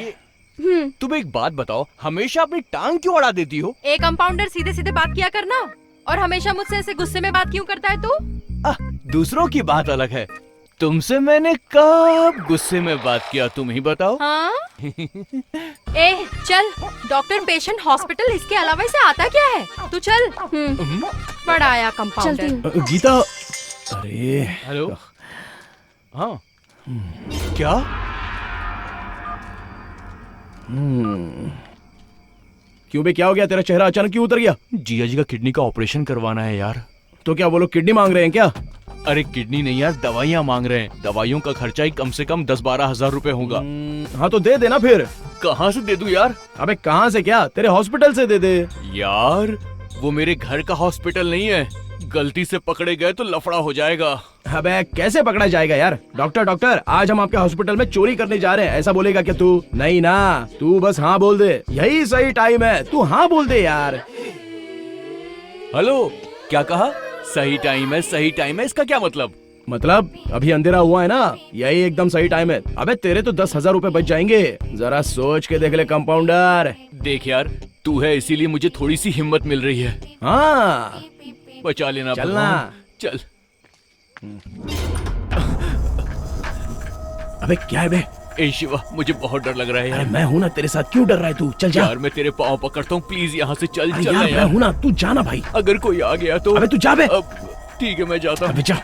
तुम एक बात बताओ, हमेशा अपनी टांग क्यों अड़ा देती हो? एक कंपाउंडर सीधे सीधे बात किया करना, और हमेशा मुझसे ऐसे गुस्से में बात क्यों करता है तू? दूसरों की बात अलग है, तुमसे मैंने कब गुस्से में बात किया, तुम ही बताओ। हाँ? ए चल, डॉक्टर पेशेंट हॉस्पिटल, इसके अलावा इसे आता क्या है? तू चल। बड़ा आया कंपाउंडर। गीता। अरे हेलो। हाँ क्या? क्यों बे, क्या हो गया? तेरा चेहरा अचानक क्यों उतर गया? जिया जी का किडनी का ऑपरेशन करवाना है यार। तो क्या वो लोग किडनी मांग रहे हैं क्या? अरे किडनी नहीं यार, दवाइयाँ मांग रहे हैं। दवाइयों का खर्चा ही कम से कम 10-12 हजार रुपए होगा। हाँ तो दे देना फिर। कहाँ से दे दूं यार? अबे कहाँ से क्या, तेरे हॉस्पिटल से दे दे। यार वो मेरे घर का हॉस्पिटल नहीं है, गलती से पकड़े गए तो लफड़ा हो जाएगा। अबे कैसे पकड़ा जाएगा यार? डॉक्टर आज हम आपके हॉस्पिटल में चोरी करने जा रहे हैं, ऐसा बोलेगा क्या तू? नहीं ना, तू बस हाँ बोल दे, यही सही टाइम है, तू हाँ बोल दे यार। हेलो, क्या कहा? सही टाइम है, सही टाइम है, इसका क्या मतलब? मतलब अभी अंधेरा हुआ है ना, यही एकदम सही टाइम है। अबे तेरे तो 10,000 रुपए बच जाएंगे, जरा सोच के देख ले कंपाउंडर। देख यार, तू है इसीलिए मुझे थोड़ी सी हिम्मत मिल रही है। हाँ बचा लेना। चलना। चल। अबे क्या है बे? ए शिवा, मुझे बहुत डर लग रहा है यार। अरे मैं हूँ ना तेरे साथ, क्यों डर रहा है तू? चल जा यार, मैं तेरे पाँव पकड़ता हूँ, प्लीज यहाँ से चल। अरे चल यार, यार, मैं हूँ ना, तू जाना भाई। अगर कोई आ गया तो? अबे तू जा बे। ठीक है, मैं जाता हूँ। जा।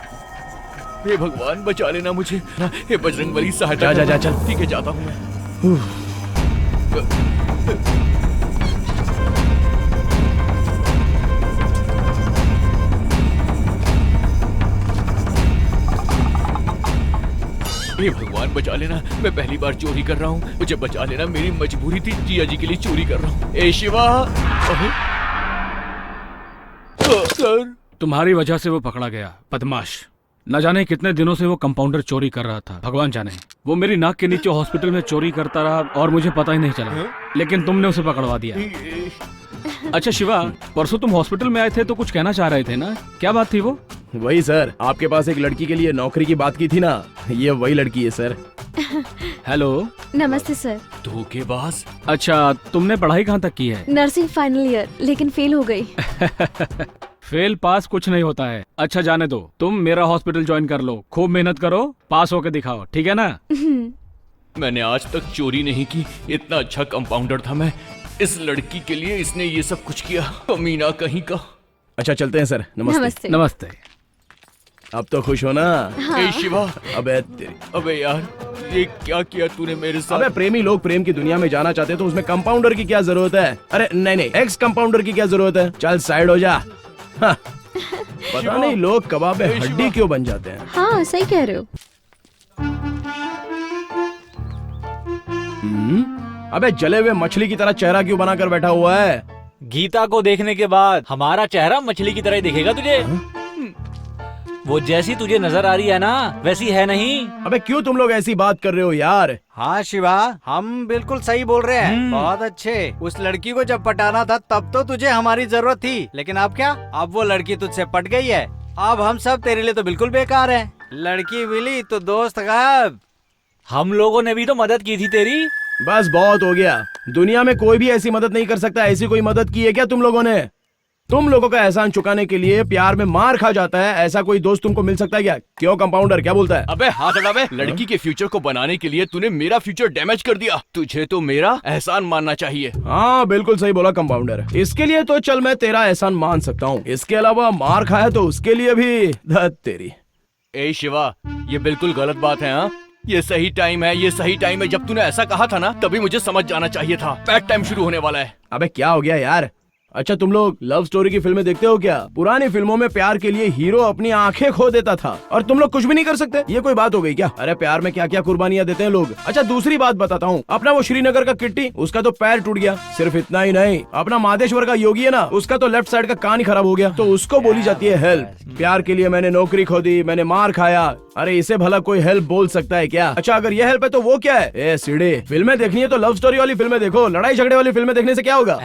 हे भगवान, बचा लेना मुझे। हे बजरंगबली, सहायता। जा चल। ठीक है, जाता हूँ मैं। हे भगवान, बचा लेना, मैं पहली बार चोरी कर रहा हूँ, मुझे बचा लेना, मेरी मजबूरी थी, जिया जी के लिए चोरी कर रहा हूँ। ए शिवा। सर, तुम्हारी वजह से वो पकड़ा गया, बदमाश। न जाने कितने दिनों से वो कंपाउंडर चोरी कर रहा था, भगवान जाने। वो मेरी नाक के नीचे हॉस्पिटल में चोरी करता रहा और मुझे पता ही नहीं चला, लेकिन तुमने उसे पकड़वा दिया। अच्छा शिवा, परसों तुम हॉस्पिटल में आए थे तो कुछ कहना चाह रहे थे ना, क्या बात थी वो? वही सर, आपके पास एक लड़की के लिए नौकरी की बात की थी ना, ये वही लड़की है सर। हेलो। नमस्ते सर। धोखेबाज। अच्छा, तुमने पढ़ाई कहाँ तक की है? नर्सिंग फाइनल ईयर, लेकिन फेल हो गई। फेल पास कुछ नहीं होता है। अच्छा जाने दो, तुम मेरा हॉस्पिटल ज्वाइन कर लो, खूब मेहनत करो, पास होके दिखाओ, ठीक है ना? मैंने आज तक चोरी नहीं की, इतना अच्छा कंपाउंडर था मैं। इस लड़की के लिए इसने ये सब कुछ किया, कमीना कहीं का। अच्छा चलते हैं सर, नमस्ते। नमस्ते। अब तो खुश हो ना? हाँ। ए शिवा। अबे यार, ये क्या किया तूने मेरे साथ? अबे प्रेमी लोग प्रेम की दुनिया में जाना चाहते तो उसमें कंपाउंडर की क्या जरूरत है? अरे नहीं, एक्स कंपाउंडर की क्या जरूरत है? चल साइड हो जा। हाँ। पता नहीं लोग कबाब में हड्डी क्यों बन जाते हैं। हाँ सही कह रहे हो। अबे जले हुए मछली की तरह चेहरा क्यों बनाकर बैठा हुआ है? गीता को देखने के बाद हमारा चेहरा मछली की तरह ही दिखेगा तुझे। वो जैसी तुझे नजर आ रही है ना, वैसी है नहीं। अबे क्यों तुम लोग ऐसी बात कर रहे हो यार? हाँ शिवा, हम बिल्कुल सही बोल रहे हैं। बहुत अच्छे। उस लड़की को जब पटाना था तब तो तुझे हमारी जरूरत थी, लेकिन अब क्या? अब वो लड़की तुझसे पट गई है। अब हम सब तेरे लिए तो बिल्कुल बेकार हैं। लड़की मिली तो दोस्त गायब। हम लोगों ने भी तो मदद की थी तेरी। बस बहुत हो गया, दुनिया में कोई भी ऐसी मदद नहीं कर सकता। ऐसी कोई मदद की है क्या तुम लोगों ने? तुम लोगों का एहसान चुकाने के लिए प्यार में मार खा जाता है, ऐसा कोई दोस्त तुमको मिल सकता है क्या? क्यों कंपाउंडर, क्या बोलता है? अबे हाथ हटा बे। लड़की के फ्यूचर को बनाने के लिए तूने मेरा फ्यूचर डैमेज कर दिया, तुझे तो मेरा एहसान मानना चाहिए। हाँ बिल्कुल सही बोला कंपाउंडर, इसके लिए तो चल मैं तेरा एहसान मान सकता हूँ, इसके अलावा मार खाया तो उसके लिए भी धत तेरी। ए शिवा, ये बिल्कुल गलत बात है। हाँ, ये सही टाइम है, ये सही टाइम है। जब तूने ऐसा कहा था ना, तभी मुझे समझ जाना चाहिए था। बैड टाइम शुरू होने वाला है। अबे क्या हो गया यार? अच्छा तुम लोग लव स्टोरी की फिल्में देखते हो क्या? पुरानी फिल्मों में प्यार के लिए हीरो अपनी आंखें खो देता था और तुम लोग कुछ भी नहीं कर सकते? ये कोई बात हो गई क्या? अरे प्यार में क्या क्या कुर्बानियां देते हैं लोग। अच्छा दूसरी बात बताता हूँ, अपना वो श्रीनगर का किट्टी, उसका तो पैर टूट गया। सिर्फ इतना ही नहीं, अपना महादेश्वर का योगी है ना, उसका तो लेफ्ट साइड का कान ही खराब हो गया। तो उसको बोली जाती है हेल्प। प्यार के लिए मैंने नौकरी खो दी, मैंने मार खाया। अरे इसे भला कोई हेल्प बोल सकता है क्या? अच्छा अगर ये हेल्प है तो वो क्या है? ए सीढ़े, फिल्में देखनी है तो लव स्टोरी वाली फिल्में देखो। लड़ाई झगड़े वाली फिल्में देखने से क्या होगा?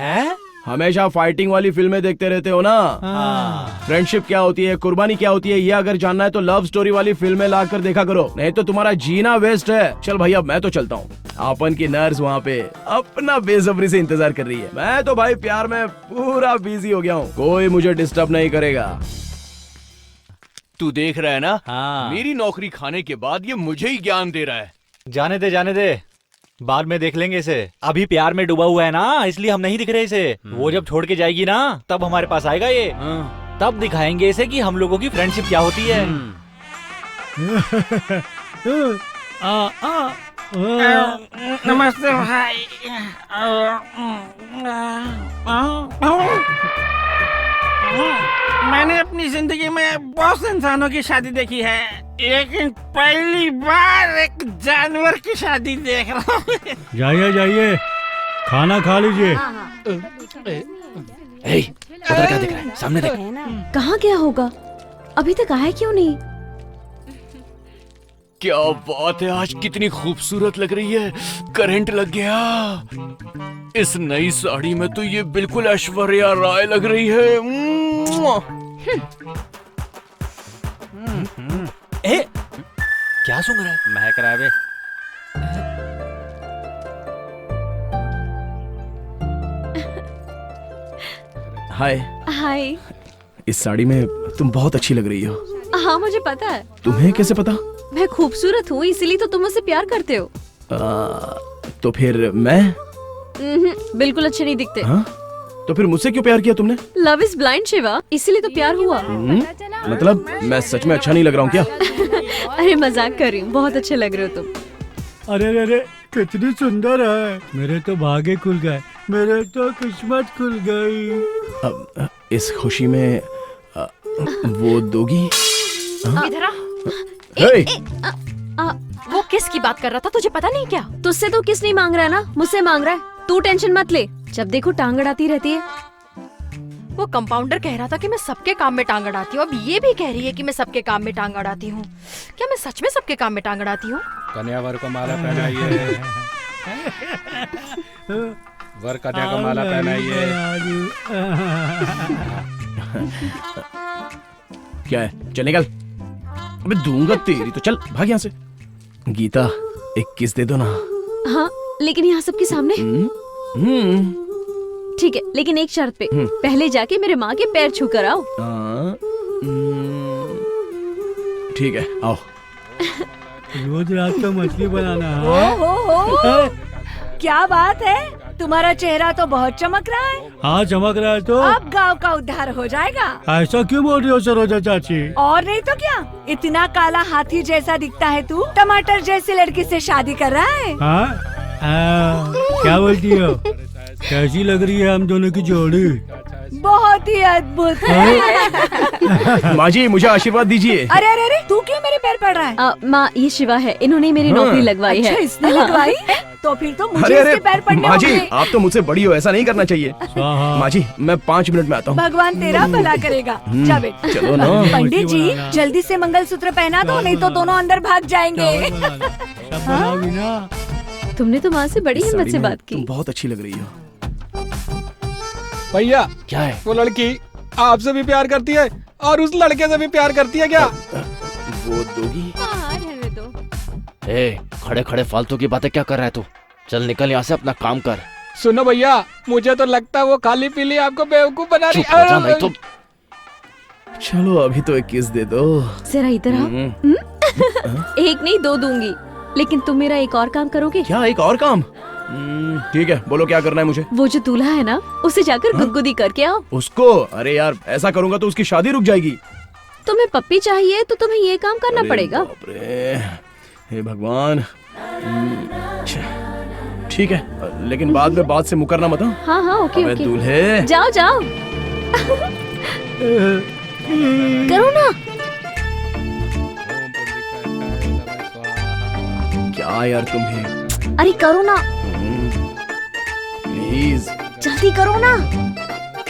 हमेशा फाइटिंग वाली फिल्में देखते रहते हो ना। फ्रेंडशिप क्या होती है, कुर्बानी क्या होती है, ये अगर जानना है तो लव स्टोरी वाली फिल्में लाकर देखा करो, नहीं तो तुम्हारा जीना वेस्ट है। चल भाई अब मैं तो चलता हूँ। अपन की नर्स वहाँ पे अपना बेसब्री से इंतजार कर रही है। मैं तो भाई प्यार में पूरा बिजी हो गया हूँ, कोई मुझे डिस्टर्ब नहीं करेगा। तू देख रहा है ना? हाँ। मेरी नौकरी खाने के बाद ये मुझे ही ज्ञान दे रहा है। जाने दे, बाद में देख लेंगे इसे। अभी प्यार में डूबा हुआ है ना, इसलिए हम नहीं दिख रहे इसे। वो जब छोड़ के जाएगी ना, तब हमारे पास आएगा ये। तब दिखाएंगे इसे कि हम लोगों की फ्रेंडशिप क्या होती है। नमस्ते भाई। मैंने अपनी जिंदगी में बहुत से इंसानों की शादी देखी है, लेकिन पहली बार एक जानवर की शादी देख रहा हूँ। जाइए खाना खा लीजिए। उधर क्या दिख रहा है? सामने देख। कहाँ गया होगा? अभी तक आया क्यों नहीं? क्या बात है, आज कितनी खूबसूरत लग रही है। करंट लग गया। इस नई साड़ी में तो ये बिल्कुल ऐश्वर्या राय लग रही है। क्या सूंघ रहा है? महक रहा है बे। हाय। हाय। इस साड़ी में तुम बहुत अच्छी लग रही हो। हाँ मुझे पता है। तुम्हें कैसे पता? मैं खूबसूरत हूँ इसीलिए तो तुम मुझसे प्यार करते हो। तो फिर मैं? बिल्कुल अच्छे नहीं दिखते। हाँ? तो फिर मुझसे क्यों प्यार किया तुमने? लव इज ब्लाइंड शिवा, इसीलिए तो प्यार हुआ। मतलब मैं सच में अच्छा नहीं लग रहा हूँ क्या? अरे मजाक कर रही हूँ, बहुत अच्छे लग रहे हो तुम। अरे कितनी सुंदर है। मेरे तो भागे खुल गए, मेरे तो किस्मत खुल गई। इस खुशी में वो दोगी? इधर आ। वो किस की बात कर रहा था, तुझे पता नहीं क्या? तुझसे तो किस नहीं मांग रहा है ना, मुझसे मांग रहा है। तू टेंशन मत ले, जब देखो टांग अड़ाती रहती है। वो कंपाउंडर कह रहा था कि मैं सबके काम में टांग अड़ाती हूँ, अब ये भी कह रही है कि मैं सबके काम में टांग अड़ाती हूँ। क्या मैं सच में सबके काम में टांग अड़ाती हूँ? कन्या वर को माला पहनाइए। वर कन्या को माला पहनाइए। क्या है? चल निकल। अबे दूंगा तेरी तो। चल भाग यहाँ से। गीता एक किस दे दो ना। हाँ लेकिन यहाँ सबके सामने। ठीक है, लेकिन एक शर्त पे। पहले जाके मेरे माँ के पैर छू कर आओ। ठीक है आओ। रोज रात को मछली बनाना है। हो क्या बात है, तुम्हारा चेहरा तो बहुत चमक रहा है। हाँ चमक रहा है तो। अब गांव का उद्धार हो जाएगा। ऐसा क्यों बोल रही हो सरोजा चाची? और नहीं तो क्या, इतना काला हाथी जैसा दिखता है तू, टमाटर जैसी लड़की से शादी कर रहा है। क्या बोलती हो? कैसी लग रही है हम दोनों की जोड़ी? बहुत ही अद्भुत है। माँ जी मुझे आशीर्वाद दीजिए। अरे तू क्यों मेरे पैर पड़ रहा है? माँ ये शिवा है, इन्होंने मेरी नौकरी लगवाई है। अच्छा इसने लगवाई है? तो फिर तो मुझे इसके पैर पड़ने माँ जी होंगे। आप तो मुझसे बड़ी हो, ऐसा नहीं करना चाहिए। माँ जी मैं 5 मिनट में आता हूँ। भगवान तेरा भला करेगा। जा बेटा। चलो ना। पंडित जी जल्दी से मंगलसूत्र पहना दो, नहीं तो दोनों अंदर भाग जाएंगे। तुमने तो माँ से बड़ी हिम्मत से बात की। तुम बहुत अच्छी लग रही हो। भैया क्या है? वो लड़की आपसे भी प्यार करती है और उस लड़के से भी प्यार करती है क्या? वो दोगी? खड़े खड़े फालतू की बातें क्या कर रहा है तू? चल निकल यहाँ से, अपना काम कर। सुनो भैया, मुझे तो लगता है वो खाली पीली आपको बेवकूफ बना रही चुप हो जा, नहीं तो। चलो अभी तो एक किस दे दो। जरा इधर आओ। एक नहीं 2 दूंगी, लेकिन तुम मेरा एक और काम करोगे? क्या एक और काम? ठीक है बोलो क्या करना है मुझे? वो जो दूल्हा है ना, उसे जाकर गुदगुदी करके आओ। उसको? अरे यार ऐसा करूंगा तो उसकी शादी रुक जाएगी। तुम्हें पप्पी चाहिए तो तुम्हें ये काम करना अरे पड़ेगा। बाप रे, हे भगवान। ठीक है, लेकिन बाद में बात से मुकरना मत। हाँ हाँ ओके अबे ओके। दूल्हे। जाओ जाओ। करो ना। क्या यार तुम्हें। अरे करो ना, प्लीज। जल्दी करो ना।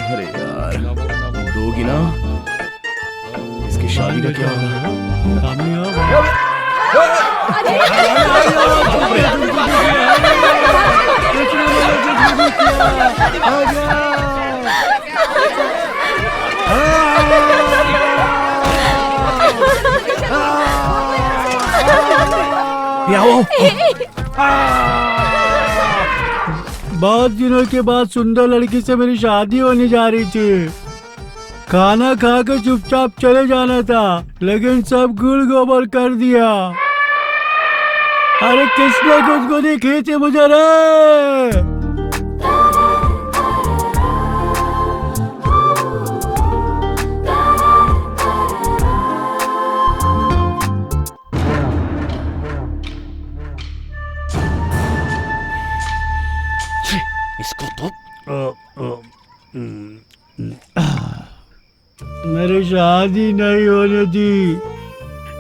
अरे यार, दोगी ना? इसकी शादी का क्या होगा? बहुत दिनों के बाद सुंदर लड़की से मेरी शादी होने जा रही थी। खाना खा के चुपचाप चले जाना था, लेकिन सब गुड़ गोबर कर दिया। अरे किसने गुदगुदी खींची मुझे रे? इसको तो मेरी शादी नहीं होने दी।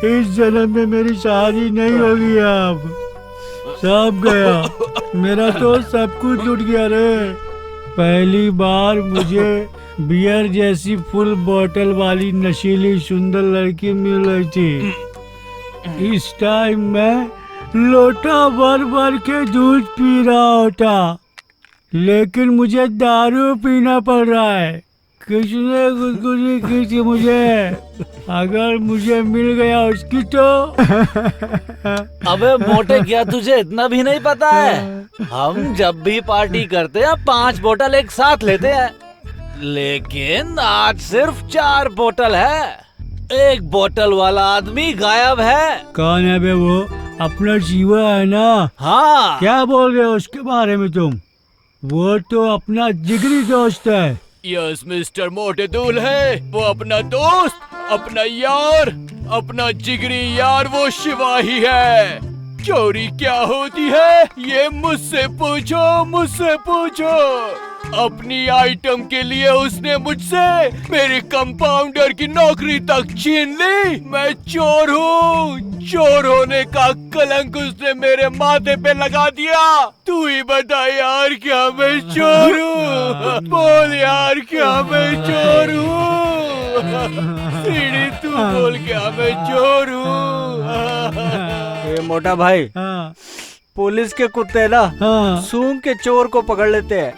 इस जन्म में मेरी शादी नहीं होगी। अब सब गया, मेरा तो सब कुछ लुट गया रे। पहली बार मुझे बियर जैसी फुल बोतल वाली नशीली सुंदर लड़की मिल रही थी। इस टाइम मैं लोटा भर भर के दूध पी रहा होता, लेकिन मुझे दारू पीना पड़ रहा है। किसने गुदगुदी की थी मुझे? अगर मुझे मिल गया उसकी तो अबे मोटे, क्या तुझे इतना भी नहीं पता है? हम जब भी पार्टी करते हैं 5 बोतल एक साथ लेते हैं, लेकिन आज सिर्फ 4 बोतल है। 1 बोतल वाला आदमी गायब है। कौन है बे वो? अपना जीवा है ना? हाँ। क्या बोल रहे हो उसके बारे में तुम? वो तो अपना जिगरी दोस्त है। यस मिस्टर मोटे दूल्हे, वो अपना दोस्त, अपना यार, अपना जिगरी यार वो शिवा ही है। चोरी क्या होती है ये मुझसे पूछो, मुझसे पूछो। अपनी आइटम के लिए उसने मुझसे मेरी कंपाउंडर की नौकरी तक छीन ली। मैं चोर हूँ। चोर होने का कलंक उसने मेरे माथे पे लगा दिया। तू ही बता यार, क्या मैं चोर हूँ? बोल यार, क्या मैं चोर हूँ? सीढ़ी तू बोल, क्या मैं चोर हूँ? ये मोटा भाई, पुलिस के कुत्ते ना सूंघ के चोर को पकड़ लेते हैं।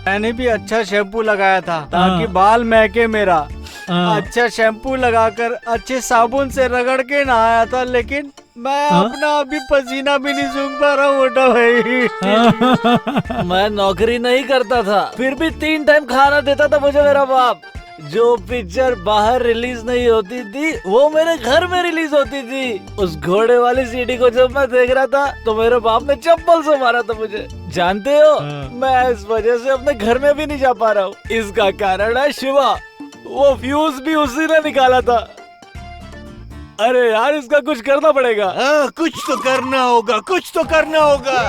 मैंने भी अच्छा शैम्पू लगाया था ताकि बाल महके मेरा। अच्छा शैम्पू लगाकर अच्छे साबुन से रगड़ के नहाया था, लेकिन मैं अपना अभी पसीना भी नहीं सूंघ पा रहा हूँ मोटा भाई। मैं नौकरी नहीं करता था, फिर भी 3 टाइम खाना देता था मुझे मेरा बाप। जो पिक्चर बाहर रिलीज नहीं होती थी वो मेरे घर में रिलीज होती थी। उस घोड़े वाली सीडी को जब मैं देख रहा था तो मेरे बाप ने चप्पल से मारा था मुझे। जानते हो, मैं इस वजह से अपने घर में भी नहीं जा पा रहा हूँ। इसका कारण है शिवा। वो फ्यूज भी उसी ने निकाला था। अरे यार, इसका कुछ करना पड़ेगा। कुछ तो करना होगा, कुछ तो करना होगा।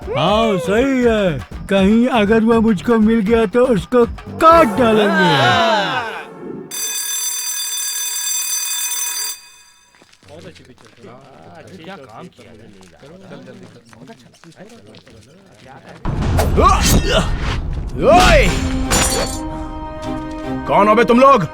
हाँ सही है, कहीं अगर वो मुझको मिल गया तो उसको काट डालेंगे। ओए! कौन हो बे तुम लोग?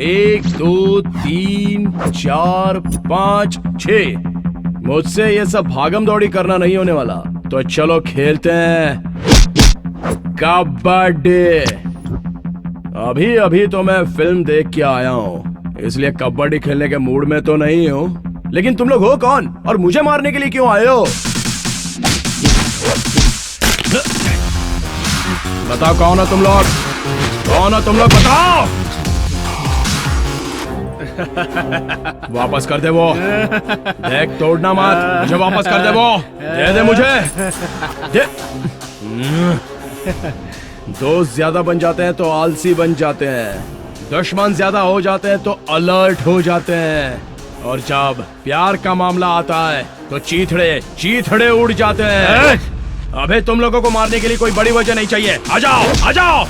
एक, 2, 3, 4, 5, 6। मुझसे ये सब भागम दौड़ी करना नहीं होने वाला। तो चलो खेलते हैं कबड्डी। अभी अभी तो मैं फिल्म देख के आया हूँ, इसलिए कबड्डी खेलने के मूड में तो नहीं हूँ। लेकिन तुम लोग हो कौन और मुझे मारने के लिए क्यों आए हो? बताओ कौन हो तुम लोग? कौन हो तुम लोग? बताओ। वापस कर दे वो। देख तोड़ना मत, मुझे वापस कर दे वो। दे दे मुझे। दे। दोस्त ज्यादा बन जाते हैं तो आलसी बन जाते हैं, दुश्मन ज्यादा हो जाते हैं तो अलर्ट हो जाते हैं, और जब प्यार का मामला आता है तो चीथड़े उड़ जाते हैं। अबे तुम लोगों को मारने के लिए कोई बड़ी वजह नहीं चाहिए। आ जाओ, आ जाओ।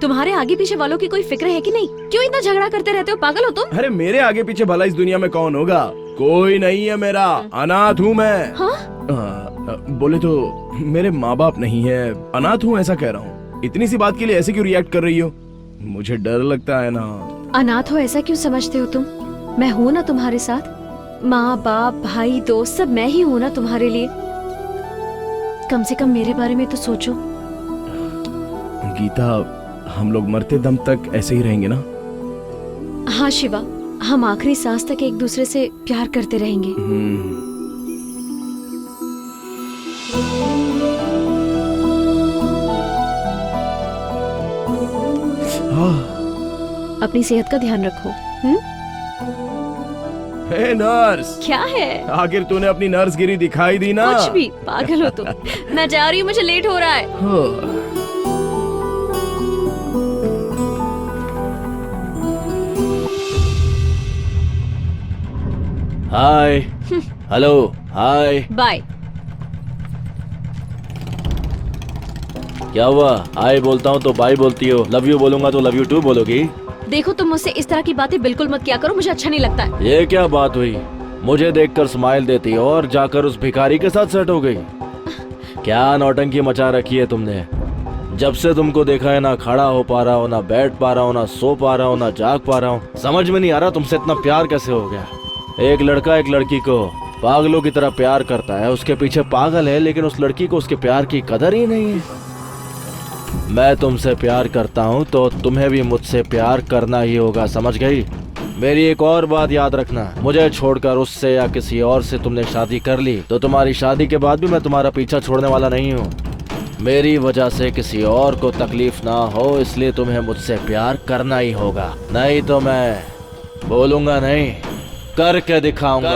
तुम्हारे आगे पीछे वालों की कोई फिक्र है कि नहीं? क्यों इतना झगड़ा करते रहते हो? पागल हो तुम? अरे मेरे आगे पीछे भला इस दुनिया में कौन होगा? कोई नहीं है मेरा, अनाथ हूँ मैं। हाँ? बोले तो मेरे माँ बाप नहीं है, अनाथ हूँ ऐसा कह रहा हूँ। इतनी सी बात के लिए ऐसे क्यों रिएक्ट कर रही हो? मुझे डर लगता है ना। अनाथ हो ऐसा क्यों समझते हो तुम? मैं हूँ ना तुम्हारे साथ। माँ बाप भाई दोस्त सब मैं ही हूँ ना तुम्हारे लिए। कम से कम मेरे बारे में तो सोचो। गीता, हम लोग मरते दम तक ऐसे ही रहेंगे ना? हाँ शिवा, हम आखिरी सांस तक एक दूसरे से प्यार करते रहेंगे। अपनी सेहत का ध्यान रखो। हे नर्स। क्या है? आखिर तूने अपनी नर्सगिरी दिखाई दी ना? कुछ भी, पागल हो तुम। मैं जा रही हूँ, मुझे लेट हो रहा है। हाय, हेलो, हाय। बाय। क्या हुआ? हाय बोलता हूँ तो बाय बोलती हो, लव यू बोलूंगा तो लव यू टू बोलोगी? देखो तुम मुझसे इस तरह की बातें बिल्कुल मत किया करो, मुझे अच्छा नहीं लगता है। ये क्या बात हुई? मुझे देखकर स्माइल देती हो और जाकर उस भिखारी के साथ सेट हो गई। क्या नौटंकी मचा रखी है तुमने? जब से तुमको देखा है ना खड़ा हो पा रहा हो, ना बैठ पा रहा हो, ना सो पा रहा हो, ना जाग पा रहा हूँ। समझ में नहीं आ रहा तुमसे इतना प्यार कैसे हो गया। एक लड़का एक लड़की को पागलों की तरह प्यार करता है, उसके पीछे पागल है, लेकिन उस लड़की को उसके प्यार की कदर ही नहीं है। मैं तुमसे प्यार करता हूँ तो तुम्हें भी मुझसे प्यार करना ही होगा, समझ गई? मेरी एक और बात याद रखना, मुझे छोड़कर उससे या किसी और से तुमने शादी कर ली तो तुम्हारी शादी के बाद भी मैं तुम्हारा पीछा छोड़ने वाला नहीं हूँ। मेरी वजह से किसी और को तकलीफ ना हो, इसलिए तुम्हें मुझसे प्यार करना ही होगा, नहीं तो मैं बोलूंगा नहीं, करके दिखाऊंगा।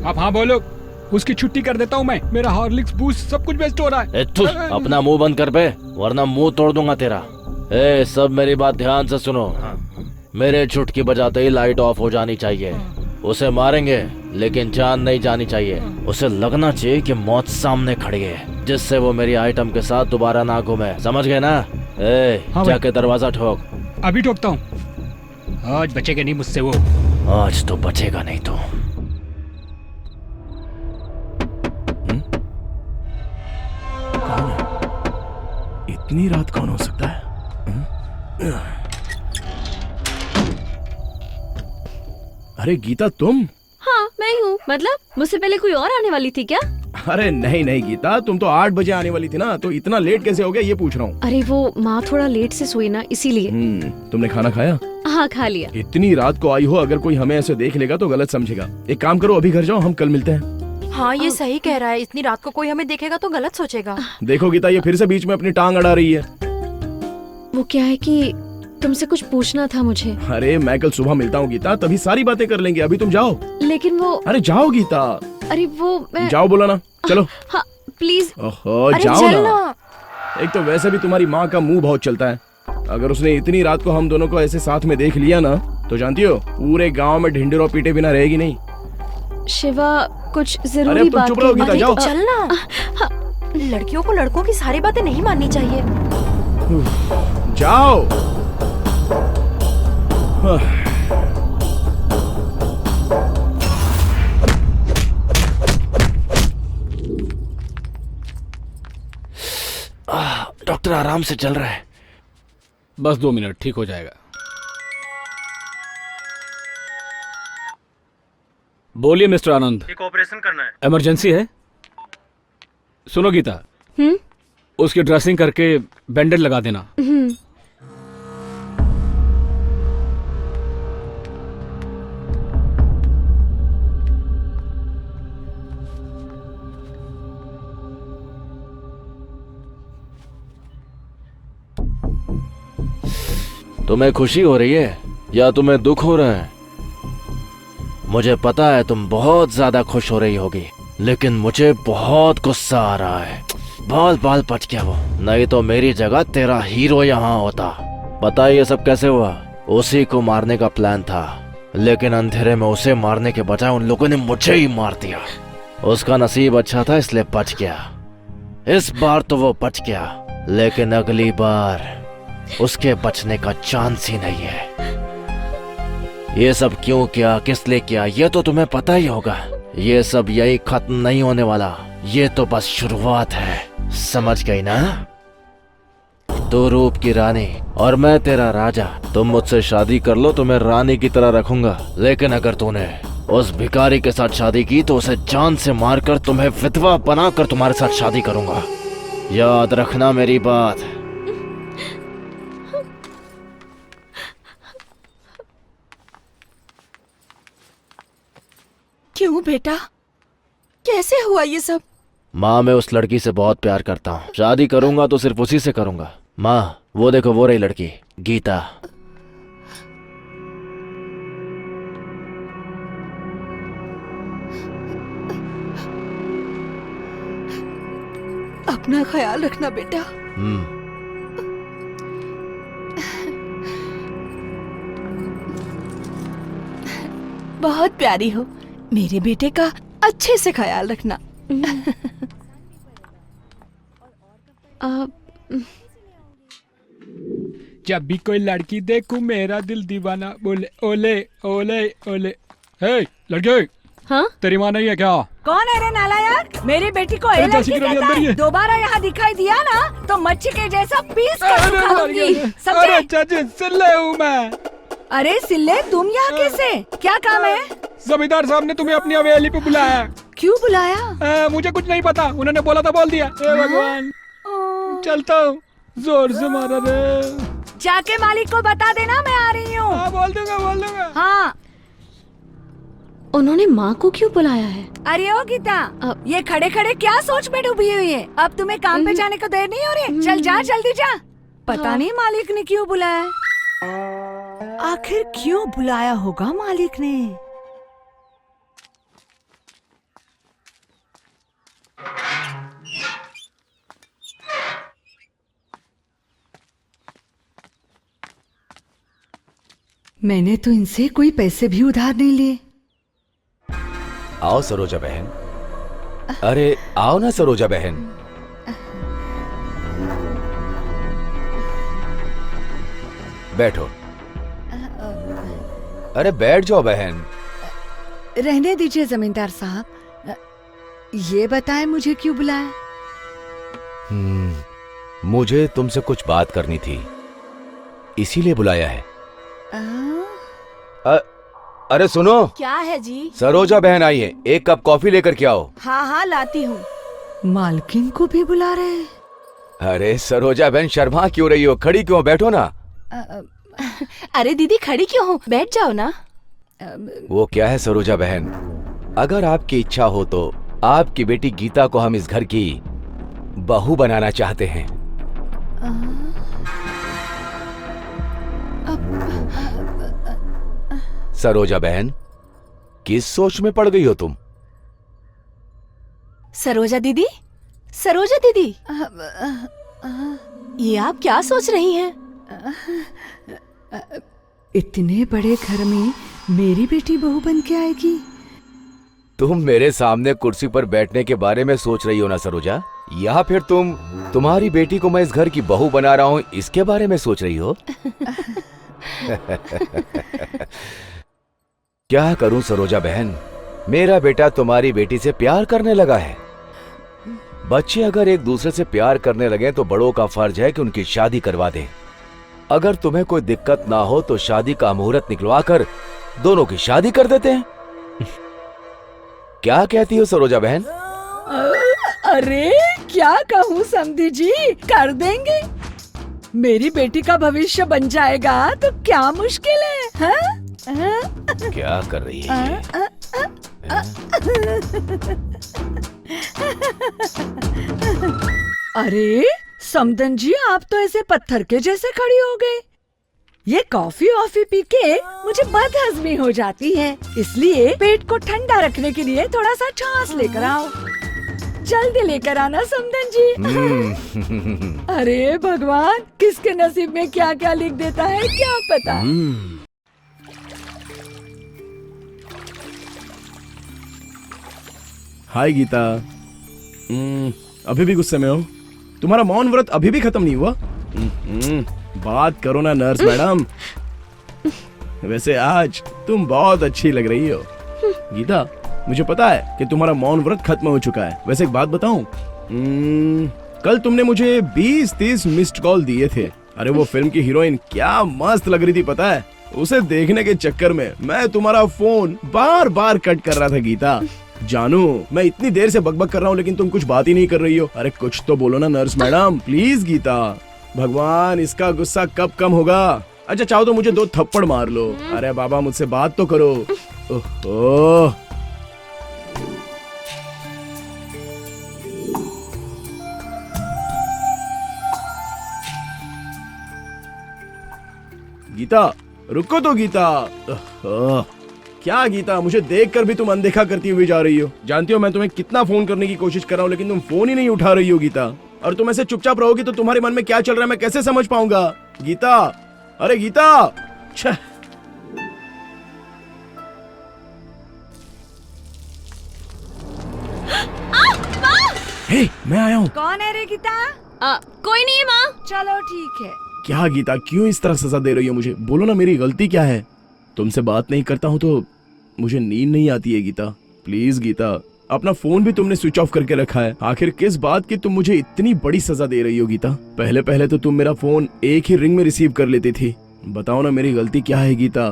आप हाँ बोलो, उसकी छुट्टी कर देता हूँ मैं। मेरा हॉर्लिक्स बूस्ट सब कुछ बेस्ट हो रहा है। तू अपना मुंह बंद कर बे, वरना मुंह तोड़ दूंगा तेरा। ए सब मेरी बात ध्यान से सुनो। मेरे चुटकी बजाते ही लाइट ऑफ हो जानी चाहिए। उसे मारेंगे लेकिन जान नहीं जानी चाहिए। उसे लगना चाहिए कि मौत सामने खड़ी है, जिससे वो मेरी आइटम के साथ दोबारा ना घूमे। समझ गए ना? हाँ जाके दरवाजा ठोक। अभी ठोकता हूँ। आज बचेगा नहीं मुझसे वो। आज तो बचेगा नहीं तो। कौन है? इतनी रात कौन हो सकता है? अरे गीता तुम? हाँ मैं ही हूँ। मतलब मुझसे पहले कोई और आने वाली थी क्या? अरे नहीं नहीं गीता, तुम तो 8 बजे आने वाली थी ना, तो इतना लेट कैसे हो गया ये पूछ रहा हूँ। अरे वो माँ थोड़ा लेट से सोई ना, इसीलिए। तुमने खाना खाया? हाँ खा लिया। इतनी रात को आई हो, अगर कोई हमें ऐसे देख लेगा तो गलत समझेगा। एक काम करो, अभी घर जाओ, हम कल मिलते हैं। हाँ ये सही कह रहा है, इतनी रात को कोई हमें देखेगा तो गलत सोचेगा। देखो गीता, ये फिर से बीच में अपनी टांग अड़ा रही है। वो क्या है कि तुमसे कुछ पूछना था मुझे। अरे मैं कल सुबह मिलता हूँ गीता, तभी सारी बातें कर लेंगे। अभी तुम जाओ। लेकिन वो। अरे जाओ गीता। अरे वो मैं। जाओ बोला ना, चलो। हाँ प्लीज। ओहो जाओ ना। एक तो वैसे भी तुम्हारी माँ का मुंह बहुत चलता है। अगर उसने इतनी रात को हम दोनों को ऐसे साथ में देख लिया ना, तो जानती हो पूरे गांव में ढिंढेरों पीटे बिना रहेगी नहीं। शिवा कुछ जरूरी बात चुप रहो गीता, जाओ। चल ना। लड़कियों को लड़कों की सारी बातें नहीं माननी चाहिए। जाओ। डॉक्टर आराम से चल रहा है। बस 2 मिनट, ठीक हो जाएगा। बोलिए मिस्टर आनंद। एक ऑपरेशन करना है। इमरजेंसी है? सुनो गीता, उसकी ड्रेसिंग करके बैंडेज लगा देना। तुम्हें खुशी हो रही है या तुम्हें दुख हो रहा है? मुझे पता है तुम बहुत ज्यादा खुश हो रही होगी, लेकिन मुझे बहुत गुस्सा आ रहा है। बाल बाल पच गया वो, नहीं तो मेरी जगह तेरा हीरो यहाँ होता। पता है ये सब कैसे हुआ? उसी को मारने का प्लान था, लेकिन अंधेरे में उसे मारने के बजाय उन लोगों ने मुझे ही मार दिया। उसका नसीब अच्छा था इसलिए बच गया। इस बार तो वो बच गया, लेकिन अगली बार उसके बचने का चांस ही नहीं है। ये सब क्यों किया, किस लिए किया, ये तो तुम्हें पता ही होगा। ये सब यही खत्म नहीं होने वाला, ये तो बस शुरुआत है। समझ गई ना? तू रूप की रानी और मैं तेरा राजा। तुम मुझसे शादी कर लो तो मैं रानी की तरह रखूंगा, लेकिन अगर तूने उस भिखारी के साथ शादी की तो उसे जान से मारकर तुम्हें विधवा बनाकर तुम्हारे साथ शादी करूंगा। याद रखना मेरी बात। क्यों बेटा, कैसे हुआ ये सब? माँ मैं उस लड़की से बहुत प्यार करता हूँ। शादी करूंगा तो सिर्फ उसी से करूंगा। माँ वो देखो, वो रही लड़की, गीता। अपना ख्याल रखना बेटा। बहुत प्यारी हो, मेरे बेटे का अच्छे से ख्याल रखना। जब भी कोई लड़की देखूं मेरा दिल दीवाना बोले ओले ओले ओले। हे लड़के, हाँ? तेरी माँ नहीं है क्या? कौन है रे नालायक? मेरी बेटी को अरे एलर्जी जैसी की कहता अंदर है। ही। दोबारा यहाँ दिखाई दिया ना तो मच्छी के जैसा पीस कर सुखा दूंगी, समझे? अरे चाची सिल्ले हूँ मैं। अरे सिल्ले, तुम यहाँ कैसे? क्या काम है? जमींदार साहब ने तुम्हें अपनी हवेली पे बुलाया। क्यों बुलाया? मुझे कुछ नहीं पता, उन्होंने बोला था बोल दिया। हे भगवान, चलता हूँ, जोर से मारा रे। जाके मालिक को बता देना मैं आ रही हूँ। हाँ बोल दूंगा, बोल दूंगा। हाँ। उन्होंने माँ को क्यों बुलाया है? अरे ओ गीता, ये खड़े खड़े क्या सोच में डूबी हुई है? अब तुम्हें काम पे जाने को देर नहीं हो रही? चल जा, जल्दी जा। पता नहीं मालिक ने क्यों बुलाया। आखिर क्यों बुलाया होगा मालिक ने? मैंने तो इनसे कोई पैसे भी उधार नहीं लिए। आओ सरोजा बहन, अरे आओ ना सरोजा बहन। बैठो। अरे बैठ जाओ बहन। रहने दीजिए जमींदार साहब, ये बताएं मुझे क्यों बुलाया? मुझे तुमसे कुछ बात करनी थी, इसीलिए बुलाया है। अरे सुनो, क्या है जी? सरोजा बहन आई है, एक कप कॉफी लेकर के आओ। हाँ हाँ लाती हूँ। मालकिन को भी बुला रहे हैं? अरे सरोजा बहन शर्मा क्यों रही हो, खड़ी क्यों, बैठो ना। अरे दीदी खड़ी क्यों हो, बैठ जाओ ना। वो क्या है सरोजा बहन, अगर आपकी इच्छा हो तो आपकी बेटी गीता को हम इस घर की बहू बनाना चाहते हैं। सरोजा बहन, किस सोच में पड़ गई हो तुम? सरोजा दीदी, सरोजा दीदी, ये आप क्या सोच रही हैं? इतने बड़े घर में मेरी बेटी बहू बन के आएगी? तुम मेरे सामने कुर्सी पर बैठने के बारे में सोच रही हो ना सरोजा, या फिर तुम्हारी बेटी को मैं इस घर की बहू बना रहा हूं इसके बारे में सोच रही हो? क्या करूं सरोजा बहन, मेरा बेटा तुम्हारी बेटी से प्यार करने लगा है। बच्चे अगर एक दूसरे से प्यार करने लगे तो बड़ों का फर्ज है कि उनकी शादी करवा दें। अगर तुम्हें कोई दिक्कत ना हो तो शादी का मुहूर्त निकलवा कर दोनों की शादी कर देते हैं। क्या कहती हो सरोजा बहन? अरे क्या कहूँ समधी जी, कर देंगे। मेरी बेटी का भविष्य बन जाएगा तो क्या मुश्किल है, हाँ? क्या कर रही है? अरे समदन जी, आप तो ऐसे पत्थर के जैसे खड़ी हो गए। ये कॉफी वॉफी पी के मुझे बदहजमी हो जाती है, इसलिए पेट को ठंडा रखने के लिए थोड़ा सा छाछ लेकर आओ। जल्दी लेकर आना समदन जी। अरे भगवान, किसके नसीब में क्या क्या लिख देता है क्या पता। हाय गीता, अभी भी गुस्से में हो? तुम्हारा मौन व्रत अभी भी खत्म नहीं हुआ? बात करो ना नर्स मैडम। वैसे आज तुम बहुत अच्छी लग रही हो। गीता, मुझे पता है कि तुम्हारा मौन व्रत खत्म हो चुका है। वैसे एक बात बताऊं, कल तुमने मुझे 20-30 मिस्ड कॉल दिए थे। अरे वो फिल्म की हीरोइन क्या मस्त लग रही थी पता है? उसे देखने के चक्कर में मैं तुम्हारा फोन बार बार कट कर रहा था। गीता जानू, मैं इतनी देर से बकबक कर रहा हूँ लेकिन तुम कुछ बात ही नहीं कर रही हो। अरे कुछ तो बोलो ना नर्स मैडम, प्लीज गीता। भगवान, इसका गुस्सा कब कम होगा? अच्छा चाहो तो मुझे 2 थप्पड़ मार लो। अरे बाबा, मुझसे बात तो करो। ओह गीता, रुको तो गीता। क्या गीता, मुझे देखकर भी तुम अनदेखा करती हुई जा रही हो। जानती हो मैं तुम्हें कितना फोन करने की कोशिश कर रहा हूँ लेकिन तुम फोन ही नहीं उठा रही हो गीता। और तुम ऐसे चुपचाप रहोगी तो तुम्हारे मन में क्या चल रहा है मैं कैसे समझ पाऊंगा? गीता, अरे गीता। हे, मैं आया हूँ। कौन है रे गीता? कोई नहीं है माँ। चलो ठीक है। क्या गीता, क्यों इस तरह सजा दे रही हो मुझे? बोलो ना, मेरी गलती क्या है? तुमसे बात नहीं करता हूँ तो मुझे नींद नहीं आती है गीता। प्लीज गीता, अपना फोन भी तुमने स्विच ऑफ करके रखा है। आखिर किस बात की तुम मुझे इतनी बड़ी सजा दे रही हो गीता? पहले पहले तो तुम मेरा फोन एक ही रिंग में रिसीव कर लेती थी। बताओ ना मेरी गलती क्या है गीता?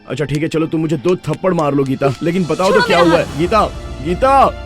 अच्छा ठीक है, चलो तुम मुझे 2 थप्पड़ मार लो गीता, लेकिन बताओ तो क्या हुआ है? गीता, गीता।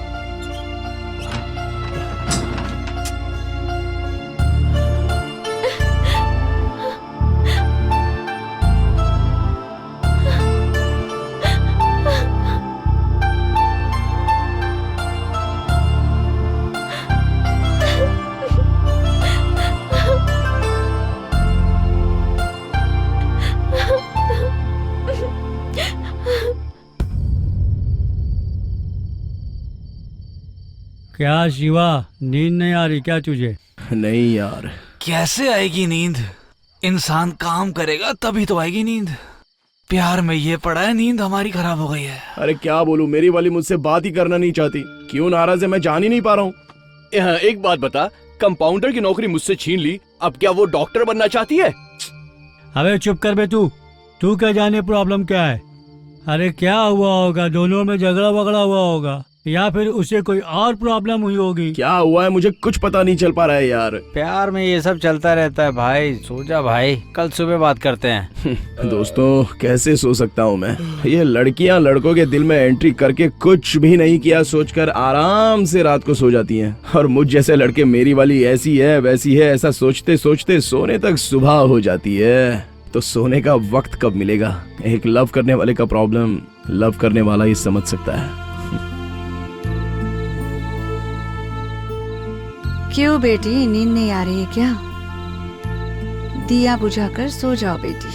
क्या शिवा, नींद नहीं आ रही क्या तुझे? नहीं यार। कैसे आएगी नींद? इंसान काम करेगा तभी तो आएगी नींद। प्यार में ये पड़ा है, नींद हमारी खराब हो गई है। अरे क्या बोलूं, मेरी वाली मुझसे बात ही करना नहीं चाहती। क्यों नाराज है मैं जान ही नहीं पा रहा हूँ। एक बात बता, कंपाउंडर की नौकरी मुझसे छीन ली, अब क्या वो डॉक्टर बनना चाहती है? अबे चुप कर बे तू क्या जाने प्रॉब्लम क्या है। अरे क्या हुआ होगा, दोनों में झगड़ा वगड़ा हुआ होगा या फिर उसे कोई और प्रॉब्लम हुई होगी। क्या हुआ है मुझे कुछ पता नहीं चल पा रहा है यार। प्यार में ये सब चलता रहता है भाई। सो जा भाई, कल सुबह बात करते हैं। दोस्तों कैसे सो सकता हूँ मैं। ये लड़कियाँ लड़कों के दिल में एंट्री करके कुछ भी नहीं किया सोचकर आराम से रात को सो जाती हैं, और मुझ जैसे लड़के मेरी वाली ऐसी है वैसी है ऐसा सोचते सोचते सोने तक सुबह हो जाती है। तो सोने का वक्त कब मिलेगा। एक लव करने वाले का प्रॉब्लम लव करने वाला ही समझ सकता है। क्यों बेटी, नींद नहीं आ रही है क्या? दिया बुझाकर सो जाओ बेटी।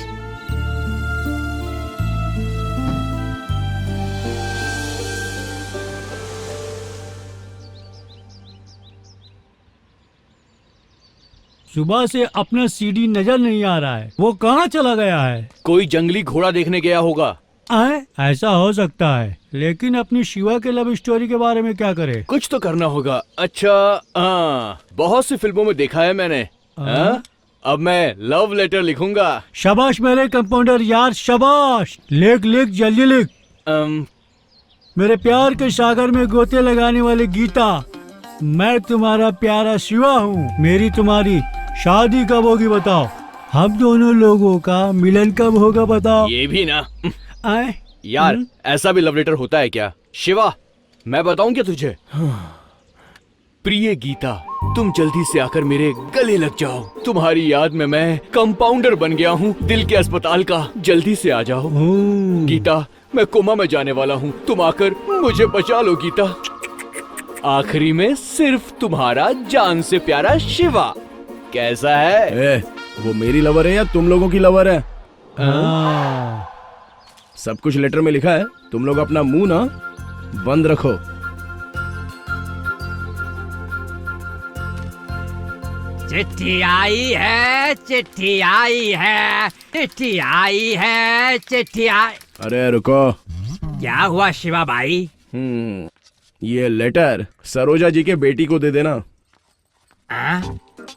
सुबह से अपना सीडी नजर नहीं आ रहा है, वो कहाँ चला गया है? कोई जंगली घोड़ा देखने गया होगा। ऐसा हो सकता है, लेकिन अपनी शिवा के लव स्टोरी के बारे में क्या करे? कुछ तो करना होगा। अच्छा बहुत सी फिल्मों में देखा है मैंने। अब मैं लव लेटर लिखूंगा। शाबाश मेरे कंपाउंडर यार, शाबाश। लिख जल्दी लिख। मेरे प्यार के सागर में गोते लगाने वाली गीता, मैं तुम्हारा प्यारा शिवा हूँ। मेरी तुम्हारी शादी कब होगी बताओ? हम दोनों लोगों का मिलन कब होगा बताओ? ये भी ना यार, ऐसा भी लव लेटर होता है क्या? शिवा मैं बताऊं क्या तुझे? प्रिय गीता, तुम जल्दी से आकर मेरे गले लग जाओ। तुम्हारी याद में मैं कंपाउंडर बन गया हूँ दिल के अस्पताल का। जल्दी से आ जाओ गीता, मैं कोमा में जाने वाला हूँ। तुम आकर मुझे बचा लो गीता। आखिरी में सिर्फ तुम्हारा जान से प्यारा शिवा। कैसा है? वो मेरी लवर है या तुम लोगों की लवर है? सब कुछ लेटर में लिखा है, तुम लोग अपना मुंह ना बंद रखो। चिट्ठी आई है, चिट्ठी आई है, चिट्ठी आई है, चिट्ठी आई। अरे रुको। क्या हुआ शिवा भाई? ये लेटर सरोजा जी के बेटी को दे देना।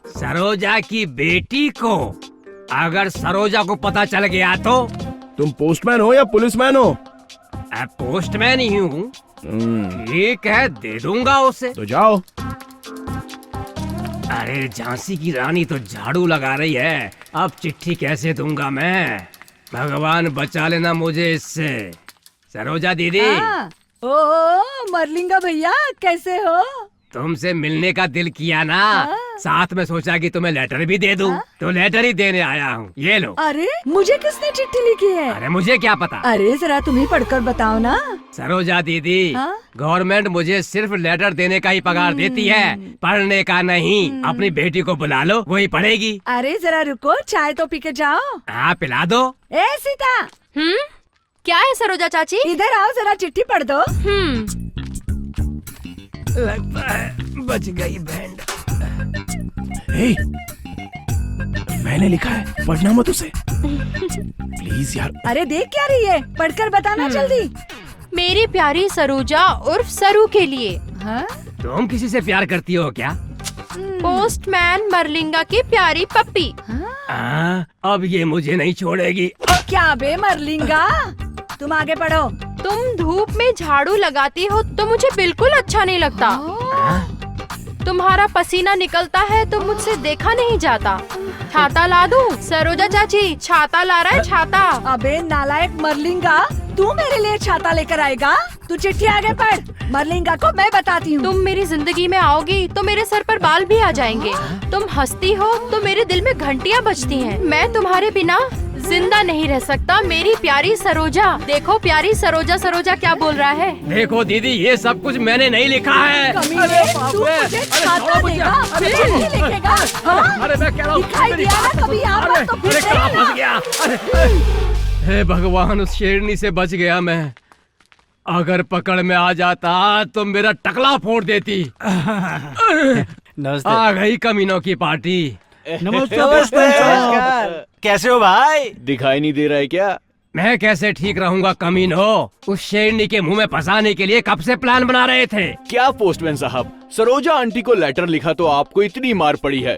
सरोजा की बेटी को? अगर सरोजा को पता चल गया तो? तुम पोस्टमैन हो या पुलिसमैन हो? पोस्टमैन ही हूँ। ठीक है, दे दूंगा उसे। तो जाओ। अरे झांसी की रानी तो झाड़ू लगा रही है, अब चिट्ठी कैसे दूंगा मैं? भगवान बचा लेना मुझे इससे। सरोजा दीदी। ओ मरलिंगा भैया, कैसे हो? तुमसे मिलने का दिल किया ना, साथ में सोचा कि तुम्हें लेटर भी दे दूं, तो लेटर ही देने आया हूँ। ये लो। अरे मुझे किसने चिट्ठी लिखी है? अरे मुझे क्या पता। अरे जरा तुम ही पढ़कर बताओ ना। सरोजा दीदी, गवर्नमेंट मुझे सिर्फ लेटर देने का ही पगार देती है, पढ़ने का नहीं। अपनी बेटी को बुला लो, वही पढ़ेगी। अरे जरा रुको, चाय तो पी के जाओ। हाँ पिला दो। ए सीता। क्या है सरोजा चाची? इधर आओ, जरा चिट्ठी पढ़ दो। लगता है बच गई बैंड। मैंने लिखा है, पढ़ना मत उसे प्लीज यार। अरे देख क्या रही है, पढ़कर बताना जल्दी। मेरी प्यारी सरोजा उर्फ सरू के लिए। तुम किसी से प्यार करती हो क्या? पोस्टमैन मरलिंगा की प्यारी पप्पी। अब ये मुझे नहीं छोड़ेगी। क्या बे मरलिंगा, तुम आगे पढ़ो। तुम धूप में झाड़ू लगाती हो तो मुझे बिल्कुल अच्छा नहीं लगता। तुम्हारा पसीना निकलता है तो मुझसे देखा नहीं जाता। छाता ला दूं? सरोजा चाची छाता ला रहा है, छाता। अबे नालायक मरलिंगा, तू मेरे लिए छाता लेकर आएगा? तू चिट्ठी आगे पढ़। मरलिंगा को मैं बताती हूँ। तुम मेरी जिंदगी में आओगी तो मेरे सर पर बाल भी आ जाएंगे। तुम हंसती हो तो मेरे दिल में घंटियाँ बजती हैं। मैं तुम्हारे बिना जिंदा नहीं रह सकता मेरी प्यारी सरोजा। देखो प्यारी सरोजा, सरोजा क्या बोल रहा है। देखो दीदी, ये सब कुछ मैंने नहीं लिखा है। तू मुझे छाता देगा, चिट्ठी लिखेगा? अरे मैं कह रहा हूँ दिखाई दिया ना कभी यहाँ पर तो फिर कहाँ फंस गया? हे भगवान, उस शेरनी से बच गया मैं। अगर पकड़ में आ जाता तो मेरा टकला फोड़ देती। आ गई कमीनों की पार्टी। नमस्ते नमस्कार। कैसे हो भाई? दिखाई नहीं दे रहा है क्या? मैं कैसे ठीक रहूंगा कमीनो? उस शेरनी के मुंह में फंसाने के लिए कब से प्लान बना रहे थे। क्या पोस्टमैन साहब, सरोजा आंटी को लेटर लिखा तो आपको इतनी मार पड़ी है।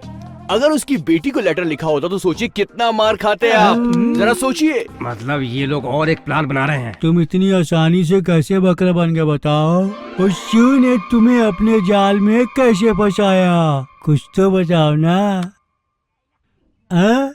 अगर उसकी बेटी को लेटर लिखा होता तो सोचिए कितना मार खाते आप। जरा सोचिए। मतलब ये लोग और एक प्लान बना रहे हैं। तुम इतनी आसानी से कैसे बकरा बन गए बताओ? और शिव ने तुम्हें अपने जाल में कैसे फंसाया? कुछ तो बताओ ना। हाँ?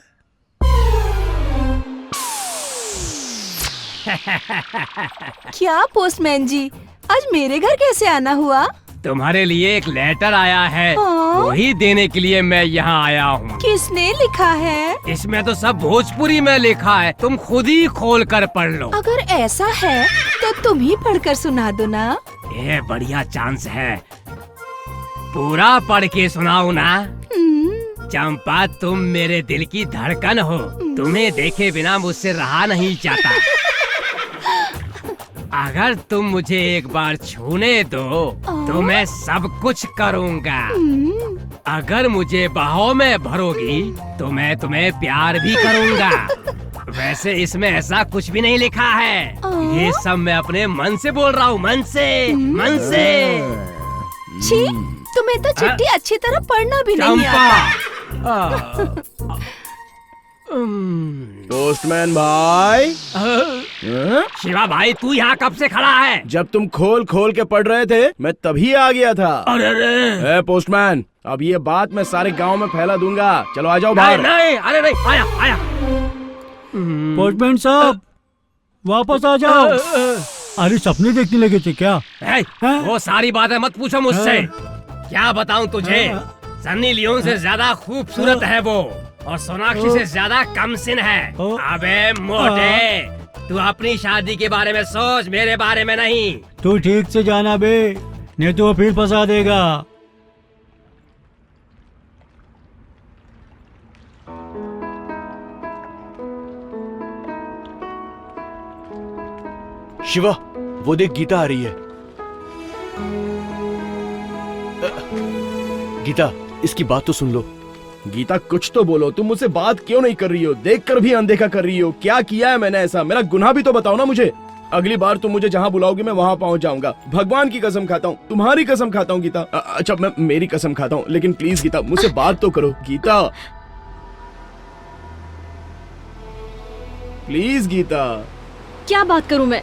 क्या पोस्टमैन जी, आज मेरे घर कैसे आना हुआ? तुम्हारे लिए एक लेटर आया है, हाँ? वही देने के लिए मैं यहाँ आया हूँ। किसने लिखा है? इसमें तो सब भोजपुरी में लिखा है, तुम खुद ही खोल कर पढ़ लो। अगर ऐसा है तो तुम ही पढ़कर सुना दो ना। ये बढ़िया चांस है, पूरा पढ़ के सुनाओ ना। चंपा, तुम मेरे दिल की धड़कन हो, तुम्हें देखे बिना मुझसे रहा नहीं जाता। अगर तुम मुझे एक बार छूने दो तो मैं सब कुछ करूँगा। अगर मुझे बाहों में भरोगी तो मैं तुम्हें प्यार भी करूँगा। वैसे इसमें ऐसा कुछ भी नहीं लिखा है, ये सब मैं अपने मन से बोल रहा हूँ, मन से, मन से। छी, तुम्हें तो चिट्ठी अच्छी तरह पढ़ना भी नहीं आता। पोस्टमैन भाई। शिवा भाई, तू यहाँ कब से खड़ा है? जब तुम खोल खोल के पढ़ रहे थे मैं तभी आ गया था। अरे पोस्टमैन, अब ये बात मैं सारे गांव में फैला दूंगा। चलो आ जाओ बाहर। नहीं, अरे नहीं, आया आया। पोस्टमैन साहब वापस आ जाओ। अरे सपने देखने लगे थे क्या? वो सारी बातें मत पूछो मुझसे। क्या बताऊं तुझे, सन्नी लियोन से ज्यादा खूबसूरत है वो, और सोनाक्षी से ज्यादा कमसिन है। अबे मोटे, तू अपनी शादी के बारे में सोच, मेरे बारे में नहीं। तू ठीक से जाना बे, नहीं तो वो फिर फंसा देगा। शिवा, वो देख गीता आ रही है। गीता, इसकी बात तो सुन लो। गीता, कुछ तो बोलो, तुम मुझसे बात क्यों नहीं कर रही हो? देखकर भी अनदेखा कर रही हो। क्या किया है मैंने ऐसा? मेरा गुनाह भी तो बताओ ना मुझे। अगली बार तुम मुझे जहाँ बुलाओगी मैं वहाँ पहुँच जाऊंगा। भगवान की कसम खाता हूँ, तुम्हारी कसम खाता हूँ गीता। अच्छा, मैं मेरी कसम खाता हूँ, लेकिन प्लीज गीता मुझसे बात तो करो। गीता प्लीज गीता। क्या बात करूं मैं?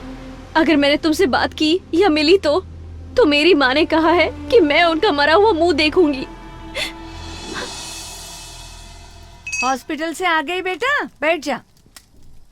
अगर मैंने तुमसे बात की या मिली तो मेरी माँ ने कहा है कि मैं उनका मरा हुआ मुंह देखूंगी। हॉस्पिटल से आ गई बेटा, बैठ जा।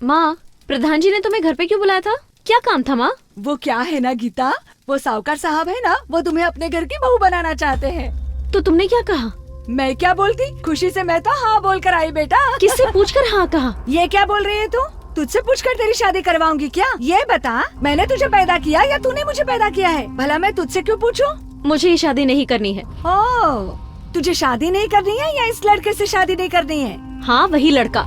माँ, प्रधान जी ने तुम्हें घर पे क्यों बुलाया था? क्या काम था माँ? वो क्या है ना गीता, वो साहूकार साहब है ना, वो तुम्हें अपने घर की बहू बनाना चाहते हैं। तो तुमने क्या कहा? मैं क्या बोलती, खुशी से मैं तो हाँ बोल कर आई बेटा। किससे पूछकर हाँ कहा? ये क्या बोल रही है तू? तुझसे पूछकर तेरी शादी करवाऊंगी क्या? ये बता, मैंने तुझे पैदा किया या तूने मुझे पैदा किया है? भला मैं तुझसे क्यों पूछूं? मुझे ये शादी नहीं करनी है। ओह, तुझे शादी नहीं करनी है या इस लड़के से शादी नहीं करनी है? हाँ, वही लड़का।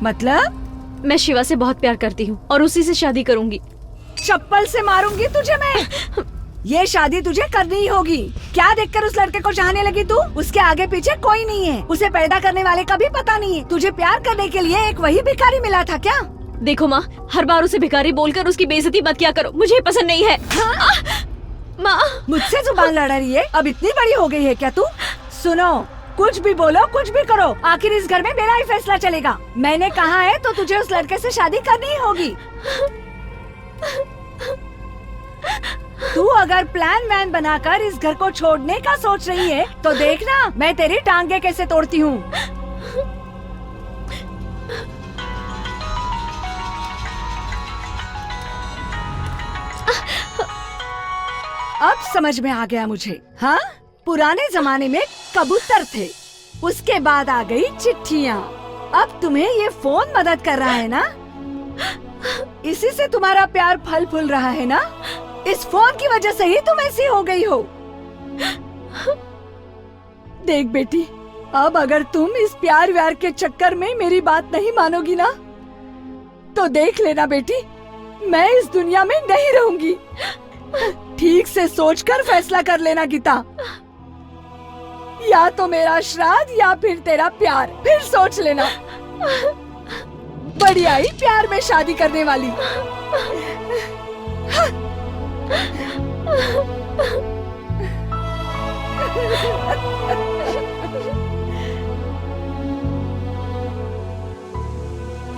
मतलब? मैं शिवा से बहुत प्यार करती हूँ और उसी से शादी करूंगी। चप्पल से मारूंगी तुझे मैं। ये शादी तुझे करनी ही होगी। क्या देखकर उस लड़के को चाहने लगी तू? उसके आगे पीछे कोई नहीं है, उसे पैदा करने वाले का भी पता नहीं है। तुझे प्यार करने के लिए एक वही भिखारी मिला था क्या? देखो माँ, हर बार उसे भिखारी बोलकर उसकी बेइज्जती मत किया करो, मुझे पसंद नहीं है। माँ, मुझसे जुबान लड़ा रही है? अब इतनी बड़ी हो गई है क्या तू? सुनो, कुछ भी बोलो, कुछ भी करो, आखिर इस घर में मेरा ही फैसला चलेगा। मैंने कहा है तो तुझे उस लड़के से शादी करनी ही होगी। तू अगर प्लान वैन बनाकर इस घर को छोड़ने का सोच रही है तो देखना मैं तेरी टांगे कैसे तोड़ती हूँ। अब समझ में आ गया मुझे। हाँ, पुराने जमाने में कबूतर थे, उसके बाद आ गई चिट्ठियाँ, अब तुम्हें ये फोन मदद कर रहा है ना? इसी से तुम्हारा प्यार फल फूल रहा है ना? इस फोन की वजह से ही तुम ऐसी हो गई हो। देख बेटी, अब अगर तुम इस प्यार व्यार के चक्कर में मेरी बात नहीं मानोगी ना, तो देख लेना बेटी, मैं इस दुनिया में नहीं रहूंगी। ठीक से सोचकर फैसला कर लेना गीता। या तो मेरा श्राद्ध या फिर तेरा प्यार, फिर सोच लेना। बढ़िया ही प्यार में शादी करने वाली।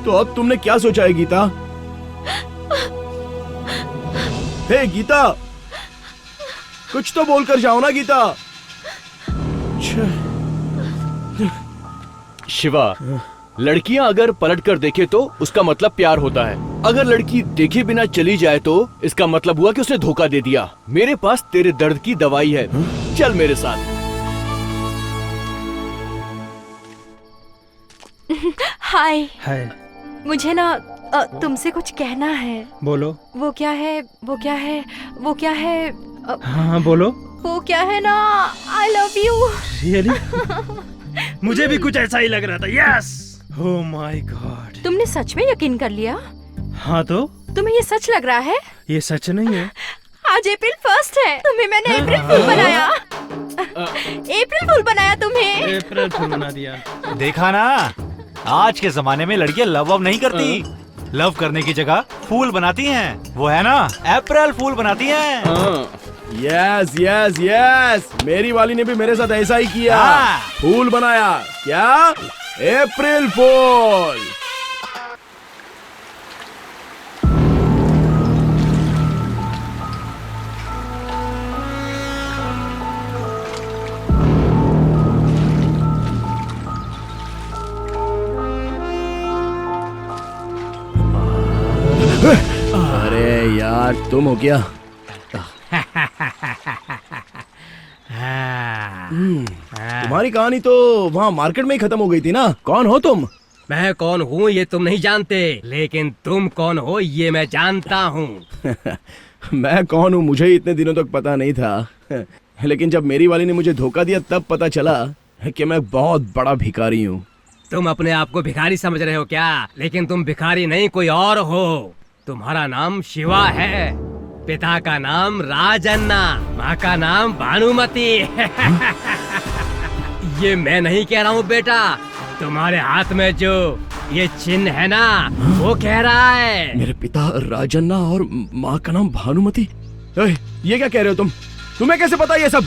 तो अब तुमने क्या सोचा है गीता? हे गीता, कुछ तो बोलकर जाओ ना गीता। शिवा, लड़कियां अगर पलट कर देखे तो उसका मतलब प्यार होता है। अगर लड़की देखे बिना चली जाए तो इसका मतलब हुआ कि उसने धोखा दे दिया। मेरे पास तेरे दर्द की दवाई है, चल मेरे साथ। हाय। हाय। मुझे ना तुमसे कुछ कहना है। बोलो। वो क्या है? हाँ बोलो। वो क्या है ना, आई लव यू। रियली? मुझे भी कुछ ऐसा ही लग रहा था। यस। Oh my God. तुमने सच में यकीन कर लिया? हाँ तो? तुम्हें ये सच लग रहा है? ये सच नहीं है। आज अप्रैल 1 है। तुम्हें मैंने अप्रैल फूल बनाया। अप्रैल फूल बनाया तुम्हें। अप्रैल फूल बना दिया। देखा ना, आज के जमाने में लड़कियां लव नहीं करती। लव करने की जगह फूल बनाती हैं। वो है ना, अप्रैल फूल बनाती हैं। यस यस यस, मेरी वाली ने भी मेरे साथ ऐसा ही किया। फूल बनाया। क्या? अप्रैल फूल। अरे यार, तुम हो क्या? तुम्हारी कहानी तो वहाँ मार्केट में ही खत्म हो गई थी ना। कौन हो तुम? मैं कौन हूँ ये तुम नहीं जानते, लेकिन तुम कौन हो ये मैं जानता हूँ। मैं कौन हूँ मुझे इतने दिनों तक पता नहीं था, लेकिन जब मेरी वाली ने मुझे धोखा दिया तब पता चला कि मैं बहुत बड़ा भिखारी हूँ। तुम अपने आप को भिखारी समझ रहे हो क्या? लेकिन तुम भिखारी नहीं, कोई और हो। तुम्हारा नाम शिवा है, पिता का नाम राजन्ना, माँ का नाम भानुमति। ये मैं नहीं कह रहा हूँ बेटा, तुम्हारे हाथ में जो ये चिन्ह है ना वो कह रहा है। मेरे पिता राजन्ना और माँ का नाम भानुमति। ये क्या कह रहे हो तुम? तुम्हें कैसे पता ये सब?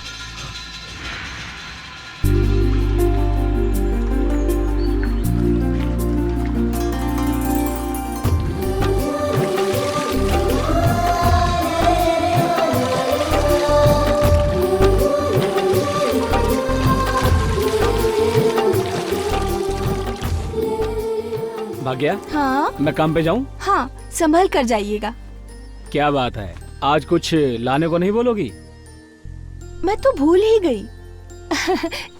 भाग्या, हाँ मैं काम पे जाऊँ? हाँ, संभल कर जाइएगा। क्या बात है, आज कुछ लाने को नहीं बोलोगी? मैं तो भूल ही गई।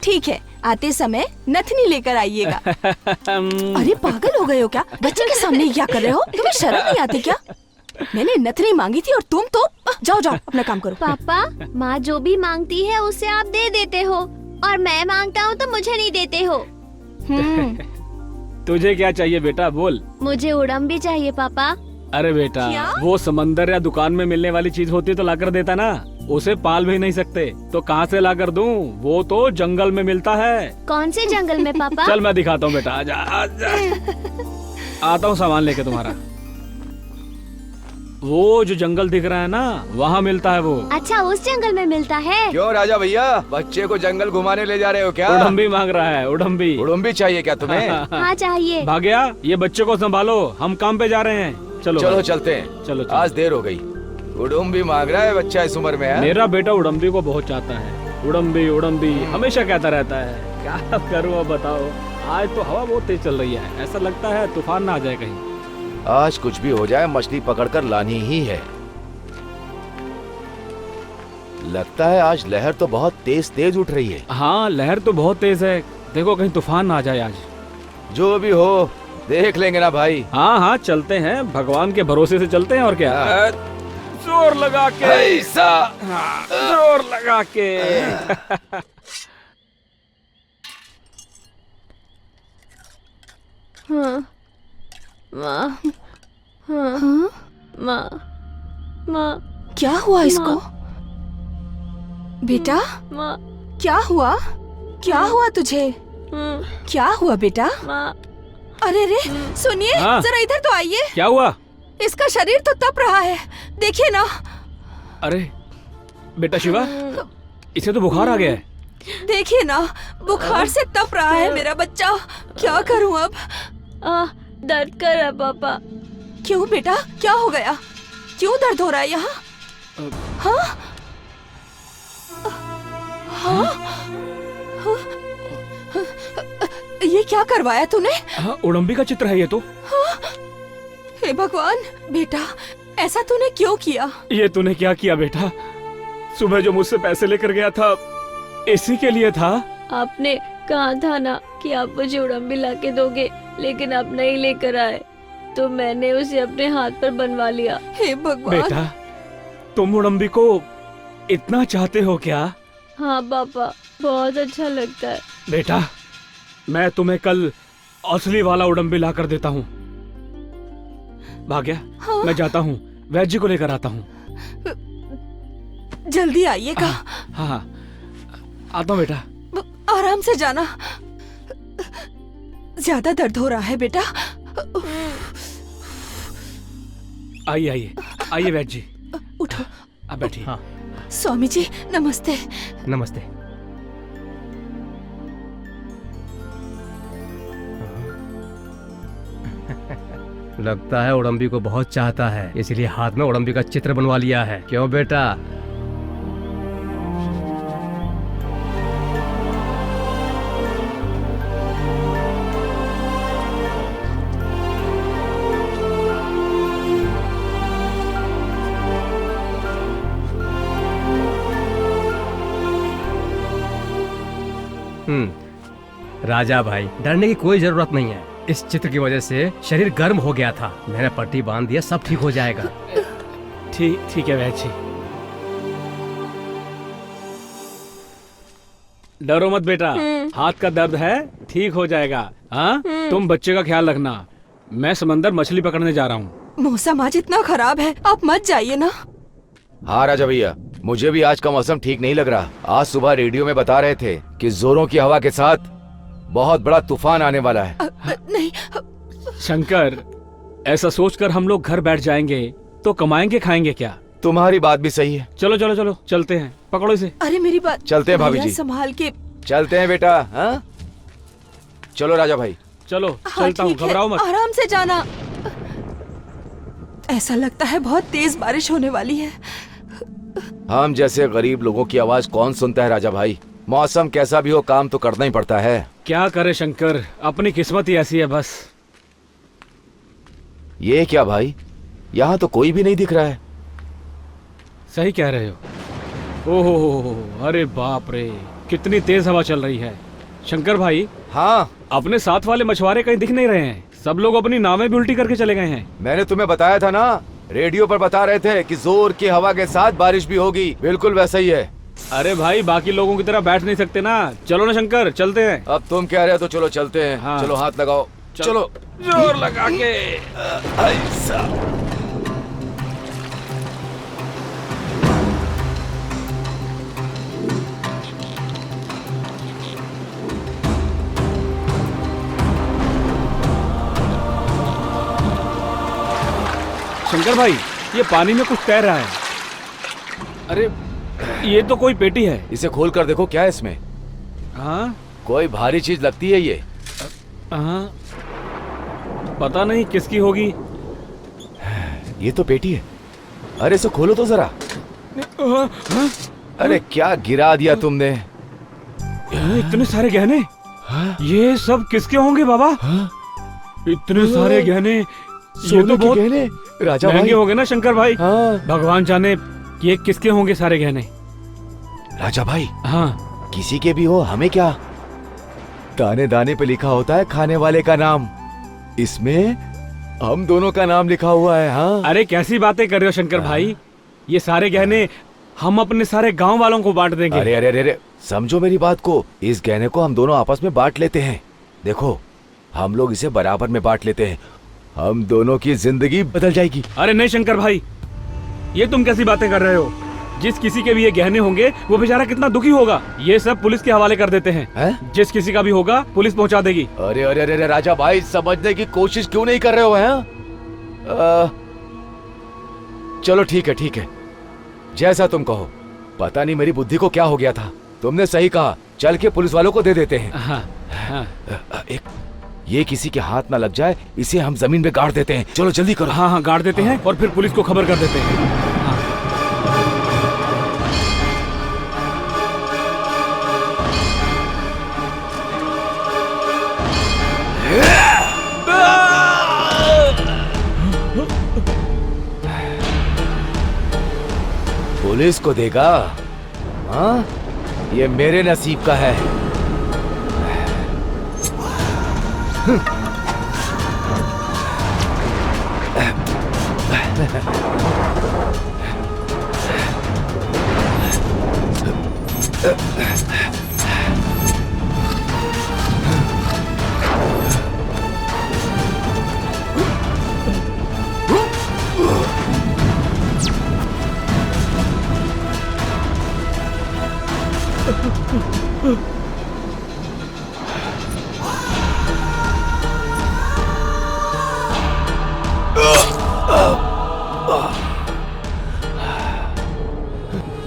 ठीक है, आते समय नथनी लेकर आइएगा। अरे पागल हो गए हो क्या? बच्चे के सामने क्या कर रहे हो? तुम्हें शर्म नहीं आती क्या? मैंने नथनी मांगी थी और तुम तो जाओ जाओ अपना काम करो। पापा, माँ जो भी मांगती है उसे आप दे देते हो, और मैं मांगता हूँ तो मुझे नहीं देते हो। तुझे क्या चाहिए बेटा, बोल। मुझे उड़म भी चाहिए पापा। अरे बेटा, वो समंदर या दुकान में मिलने वाली चीज होती तो लाकर देता ना। उसे पाल भी नहीं सकते तो कहाँ से लाकर दूं? वो तो जंगल में मिलता है। कौन से जंगल में पापा? चल मैं दिखाता हूँ बेटा, आजा आजा। आता हूँ सामान लेके तुम्हारा। वो जो जंगल दिख रहा है ना, वहाँ मिलता है वो। अच्छा, उस जंगल में मिलता है। क्यों राजा भैया, बच्चे को जंगल घुमाने ले जा रहे हो क्या? उड़म्बी मांग रहा है, उड़म्बी। उड़म्बी चाहिए क्या तुम्हें? हाँ चाहिए। भाग्या, ये बच्चे को संभालो, हम काम पे जा रहे हैं। चलो चलो चलते हैं। चलो। आज देर हो गई। उड़म्बी मांग रहा है बच्चा इस उम्र में है? मेरा बेटा उड़म्बी को बहुत चाहता है। उड़म्बी उड़म्बी हमेशा कहता रहता है। क्या करूँ अब बताओ। आज तो हवा बहुत तेज चल रही है, ऐसा लगता है तूफान ना आ जाए कहीं। आज कुछ भी हो जाए मछली पकड़कर लानी ही है। लगता है आज लहर तो बहुत तेज तेज उठ रही है। हाँ, लहर तो बहुत तेज है, देखो कहीं तूफान ना आ जाए आज। जो भी हो देख लेंगे ना भाई। हाँ हाँ चलते हैं, भगवान के भरोसे से चलते हैं और क्या। जोर लगा के ऐसा। हाँ, जोर लगा के। हाँ, माँ, हाँ, माँ, क्या हुआ इसको? बेटा, माँ, क्या हुआ? क्या हुआ तुझे? क्या हुआ बेटा? अरे रे सुनिए, हाँ। जरा इधर तो आइए। क्या हुआ? इसका शरीर तो तप रहा है, देखिए ना। अरे बेटा शिवा, इसे तो बुखार आ गया है। देखिए ना, बुखार से तप रहा है मेरा बच्चा। क्या करूं अब? दर्द कर रहा पापा। क्यों बेटा, क्या हो गया? क्यों दर्द हो रहा है यहाँ? हाँ? हाँ? ये क्या करवाया तूने? हाँ, उड़म्बी का चित्र है ये तो। हाँ? हे भगवान, बेटा ऐसा तूने क्यों किया? ये तूने क्या किया बेटा? सुबह जो मुझसे पैसे लेकर गया था, इसी के लिए था। आपने कहा था ना कि आप मुझे उड़म्बी ला के दोगे, लेकिन आप नहीं लेकर आए, तो मैंने उसे अपने हाथ पर बनवा लिया। हे भगवान। बेटा, तुम उड़म्बी को इतना चाहते हो क्या? हाँ पापा, बहुत अच्छा लगता है। बेटा, मैं तुम्हें कल असली वाला उड़म्बी ला कर देता हूँ। भाग्या, हाँ? मैं जाता हूँ, वैद्य जी को लेकर आता हूँ। जल्दी आइएगा। हाँ, आता हूँ बेटा। आराम से जाना, ज्यादा दर्द हो रहा है बेटा। आइए आइए आइए वैद्य जी, उठो। आप बैठिए। हाँ। स्वामी जी नमस्ते। नमस्ते। लगता है उड़म्बी को बहुत चाहता है, इसलिए हाथ में उड़म्बी का चित्र बनवा लिया है। क्यों बेटा? राजा भाई, डरने की कोई जरूरत नहीं है। इस चित्र की वजह से शरीर गर्म हो गया था, मैंने पट्टी बांध दिया, सब ठीक हो जाएगा। ठीक है वैद्य जी। डरो मत बेटा, हाथ का दर्द है, ठीक हो जाएगा। हाँ, तुम बच्चे का ख्याल रखना। मैं समंदर मछली पकड़ने जा रहा हूँ। मौसम आज इतना खराब है, आप मत जाइए ना। हाँ राजा भैया, मुझे भी आज का मौसम ठीक नहीं लग रहा। आज सुबह रेडियो में बता रहे थे कि जोरों की हवा के साथ बहुत बड़ा तूफान आने वाला है। नहीं शंकर, ऐसा सोचकर हम लोग घर बैठ जाएंगे तो कमाएंगे खाएंगे क्या? तुम्हारी बात भी सही है। चलो चलो चलो चलते हैं, पकड़ो इसे। अरे मेरी बात। चलते हैं भाभी भैया, जी। संभाल के। चलते हैं बेटा। हाँ, चलो राजा भाई। चलो हाँ, चलता हूँ, ठीक है, घबराओ मत। आराम से जाना। ऐसा लगता है बहुत तेज बारिश होने वाली है। हम जैसे गरीब लोगों की आवाज कौन सुनता है राजा भाई? मौसम कैसा भी हो, काम तो करना ही पड़ता है। क्या करे शंकर, अपनी किस्मत ही ऐसी है बस। ये क्या भाई, यहाँ तो कोई भी नहीं दिख रहा है। सही कह रहे हो। ओहो, अरे बाप रे, कितनी तेज हवा चल रही है। शंकर भाई। हाँ, अपने साथ वाले मछुआरे कहीं दिख नहीं रहे हैं, सब लोग अपनी नावें भी उल्टी करके चले गए हैं। मैंने तुम्हें बताया था ना, रेडियो पर बता रहे थे कि जोर की हवा के साथ बारिश भी होगी। बिल्कुल वैसा ही है। अरे भाई, बाकी लोगों की तरह बैठ नहीं सकते ना। चलो ना शंकर, चलते हैं। अब तुम कह रहे हो तो चलो चलते हैं। हाँ। चलो हाथ लगाओ। चलो जोर लगा के। ऐसा। शंकर भाई, ये पानी में कुछ तैर रहा है। अरे ये तो कोई पेटी है। इसे खोल कर देखो, क्या है इसमें? हाँ, कोई भारी चीज लगती है ये। हाँ, पता नहीं किसकी होगी। ये तो पेटी है। अरे इसे खोलो तो जरा। अरे क्या गिरा दिया तुमने? इतने सारे गहने, ये सब किसके होंगे बाबा? इतने सारे गहने, ये तो बहुत गहने राजा महंगे भाई होंगे ना शंकर भाई। हाँ। भगवान जाने ये किसके होंगे सारे गहने। राजा भाई, हाँ, किसी के भी हो, हमें क्या। दाने दाने पे लिखा होता है खाने वाले का नाम, इसमें हम दोनों का नाम लिखा हुआ है। हाँ। अरे कैसी बातें कर रहे हो शंकर भाई, ये सारे गहने हम अपने सारे गांव वालों को बांट देंगे। अरे अरे अरे अरे, समझो मेरी बात को। इस गहने को हम दोनों आपस में बांट लेते हैं। देखो, हम लोग इसे बराबर में बांट लेते हैं, हम दोनों की जिंदगी बदल जाएगी। अरे नहीं शंकर भाई, ये तुम कैसी बातें कर रहे हो? जिस किसी के भी ये गहने होंगे वो बेचारा कितना दुखी होगा। ये सब पुलिस के हवाले कर देते हैं। जिस किसी का भी होगा पुलिस पहुंचा देगी। अरे अरे अरे राजा भाई, समझने की कोशिश क्यों नहीं कर रहे हो? हैं? चलो ठीक है, जैसा तुम कहो। पता नहीं मेरी बुद्धि को क्या हो गया था। तुमने सही कहा, चल के पुलिस वालों को दे देते हैं। हाँ। ये किसी के हाथ ना लग जाए, इसे हम जमीन पे गाड़ देते हैं। चलो जल्दी करो। हाँ, गाड़ देते हैं और फिर पुलिस को खबर कर देते हैं। पुलिस को देगा? हाँ, ये मेरे नसीब का है।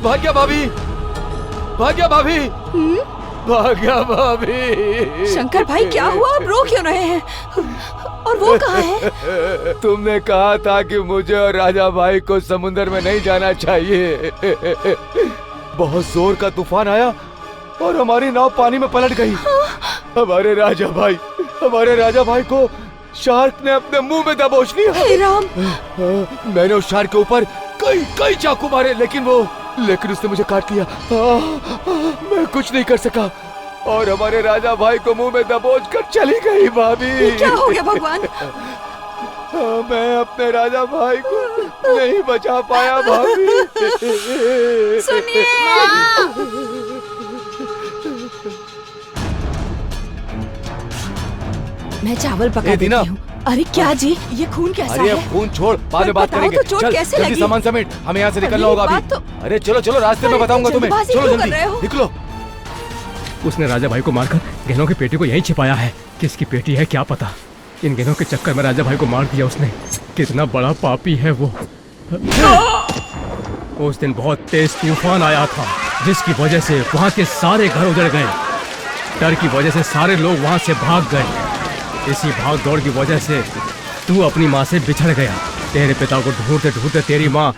भाग्या भाभी, भाग्या भाभी, भाग्या भाभी। शंकर भाई क्या हुआ? आप रो क्यों रहे हैं? और वो कहाँ है? तुमने कहा था कि मुझे और राजा भाई को समुद्र में नहीं जाना चाहिए। बहुत जोर का तूफान आया और हमारी नाव पानी में पलट गई। हमारे राजा भाई को शार्क ने अपने मुंह में दबोच लिया। हे राम! मैंने उस शार्क के ऊपर कई चाकू मारे, लेकिन उसने मुझे काट लिया। मैं कुछ नहीं कर सका और हमारे राजा भाई को मुंह में दबोच कर चली गई। भाभी, ये क्या हो गया भगवान? मैं अपने राजा भाई को नहीं बचा पाया। भाभी सुनिए, मैं चावल पका देती हूँ। अरे क्या जी, ये खून कैसा है? अरे खून छोड़, बाद में बात करेंगे। तो चोट चल कैसे जल्दी लगी? सामान समेट, हमें यहाँ से निकलना होगा अभी। अरे चलो रास्ते में बताऊंगा तुम्हें। चलो जल्दी निकलो। उसने राजा भाई को मारकर गहनों की पेटी को यहीं छिपाया है। किसकी पेटी है क्या पता। इन गहनों के चक्कर में राजा भाई को मार दिया उसने। कितना बड़ा पापी है वो। उस दिन बहुत तेज तूफान आया था, जिसकी वजह से वहाँ के सारे घर उजड़ गए। डर की वजह से सारे लोग वहाँ से भाग गए। इसी भाग दौड़ की वजह से तू अपनी माँ से बिछड़ गया। तेरे पिता को ढूंढते ढूंढते तेरी माँ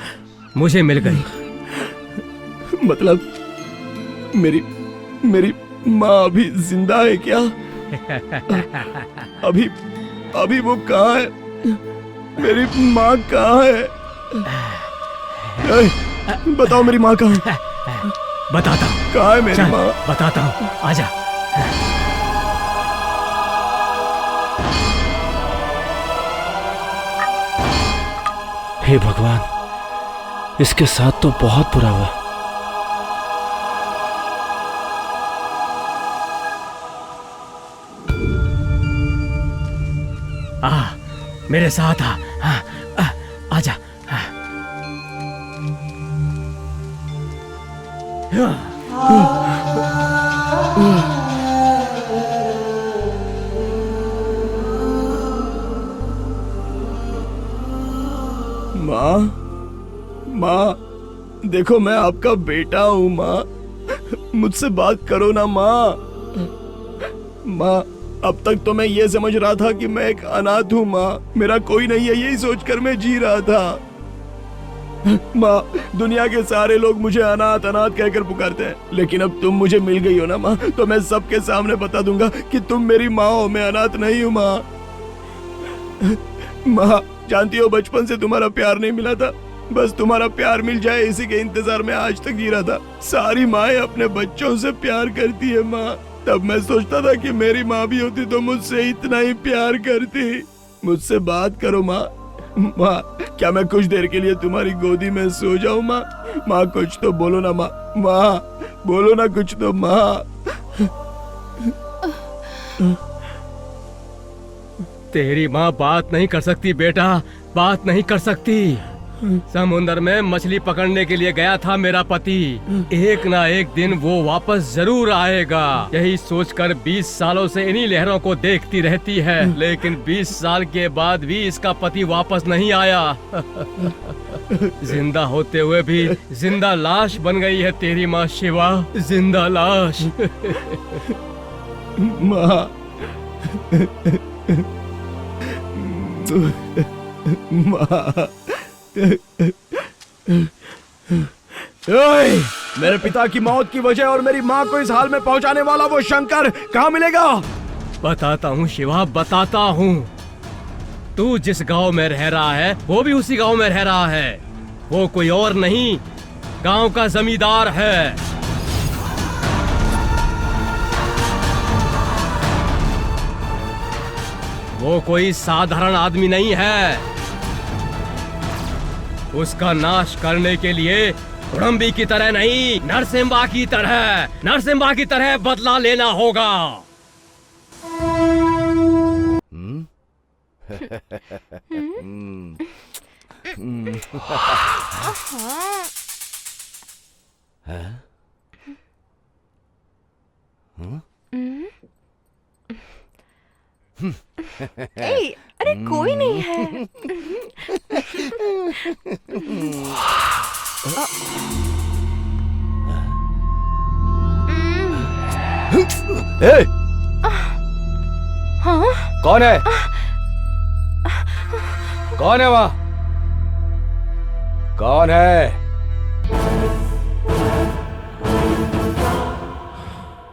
मुझे मिल गई। मतलब मेरी माँ अभी जिंदा है क्या? अभी वो कहाँ है? मेरी माँ कहाँ है? बताओ मेरी माँ कहाँ है? बताता हूँ। कहाँ है मेरी माँ? बताता हूँ, आजा। हे भगवान, इसके साथ तो बहुत बुरा हुआ। मेरे साथ आजा। माँ, देखो मैं आपका बेटा हूँ। माँ, मुझसे बात करो ना। माँ, अब तक तो मैं ये समझ रहा था कि मैं एक अनाथ हूँ। माँ, मेरा कोई नहीं है, यही सोचकर मैं जी रहा था। माँ, दुनिया के सारे लोग मुझे अनाथ कहकर पुकारते हैं, लेकिन अब तुम मुझे मिल गई हो ना माँ, तो मैं सबके सामने बता दूंगा कि तुम मेरी माँ हो, मैं अनाथ नहीं हूँ। माँ, जानती हो बचपन से तुम्हारा प्यार नहीं मिला था, बस तुम्हारा प्यार मिल जाए इसी के इंतजार में आज तक जी रहा था। सारी माएं अपने बच्चों से प्यार करती है माँ, तब मैं सोचता था कि मेरी माँ भी होती तो मुझसे इतना ही प्यार करती। मुझसे बात करो माँ। माँ, क्या मैं कुछ देर के लिए तुम्हारी गोदी में सो जाऊँ? माँ, कुछ तो बोलो ना माँ। बोलो ना कुछ तो माँ। तेरी माँ बात नहीं कर सकती बेटा, बात नहीं कर सकती। समुद्र में मछली पकड़ने के लिए गया था मेरा पति। एक ना एक दिन वो वापस जरूर आएगा, यही सोचकर 20 सालों से इन्हीं लहरों को देखती रहती है। लेकिन 20 साल के बाद भी इसका पति वापस नहीं आया। जिंदा होते हुए भी जिंदा लाश बन गई है तेरी माँ शिवा, जिंदा लाश। माँ, माँ, ओए, मेरे पिता की मौत की वजह और मेरी माँ को इस हाल में पहुंचाने वाला वो शंकर कहाँ मिलेगा? बताता हूँ शिवा, बताता हूँ। तू जिस गांव में रह रहा है वो भी उसी गांव में रह रहा है। वो कोई और नहीं, गांव का जमींदार है। वो कोई साधारण आदमी नहीं है। उसका नाश करने के लिए उड़म्बी की तरह नहीं, नरसिम्हा की तरह बदला लेना होगा। अरे कोई नहीं है। हाँ? कौन है? कौन है वहाँ? कौन है?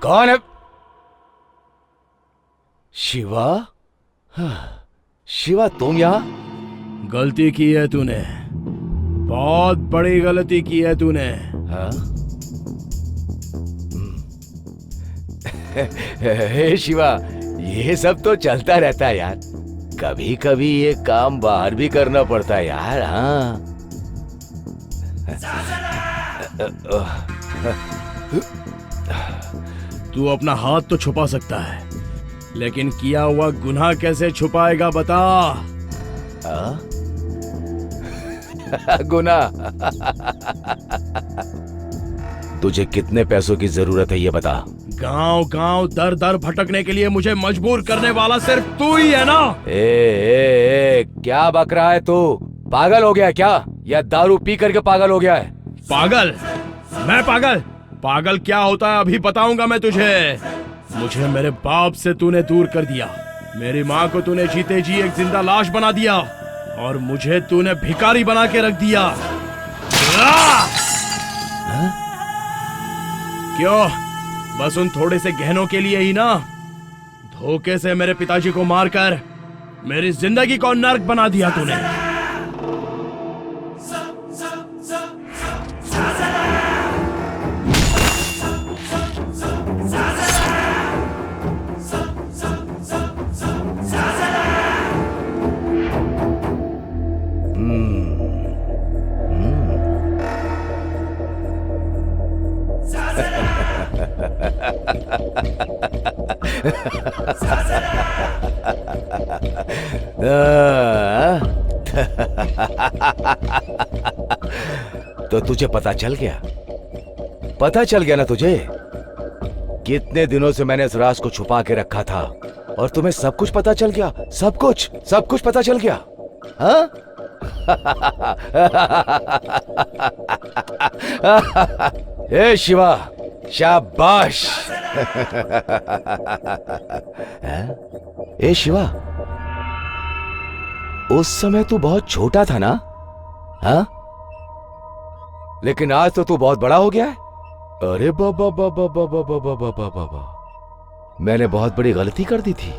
कौन है? शिवा? शिवा, तुम यहाँ? गलती की है तूने, बहुत बड़ी गलती की है तूने। हाँ? हे शिवा, ये सब तो चलता रहता है यार। कभी कभी ये काम बाहर भी करना पड़ता है यार। हाँ, तू अपना हाथ तो छुपा सकता है, लेकिन किया हुआ गुनाह कैसे छुपाएगा बता? गुनाह? तुझे कितने पैसों की जरूरत है ये बता। गांव गांव दर दर भटकने के लिए मुझे मजबूर करने वाला सिर्फ तू ही है ना? ए, क्या बक रहा है तू? पागल हो गया है क्या, या दारू पी करके पागल हो गया है? पागल? मैं पागल? पागल क्या होता है अभी बताऊंगा मैं तुझे। मुझे मेरे बाप से तूने दूर कर दिया, मेरी माँ को तूने जीते जी एक जिंदा लाश बना दिया, और मुझे तूने भिखारी बना के रख दिया। क्यों? बस उन थोड़े से गहनों के लिए ही ना? धोखे से मेरे पिताजी को मारकर मेरी जिंदगी को नर्क बना दिया तूने। तो तुझे पता चल गया? पता चल गया ना तुझे? कितने दिनों से मैंने इस राज को छुपा के रखा था, और तुम्हें सब कुछ पता चल गया? सब कुछ पता चल गया? हाँ? ए शिवा, शाबाश। ए शिवा, उस समय तू बहुत छोटा था ना? हाँ? लेकिन आज तो तू बहुत बड़ा हो गया है। अरे बाबा बाबा बाबा बाबा बाबा बाबा, मैंने बहुत बड़ी गलती कर दी थी।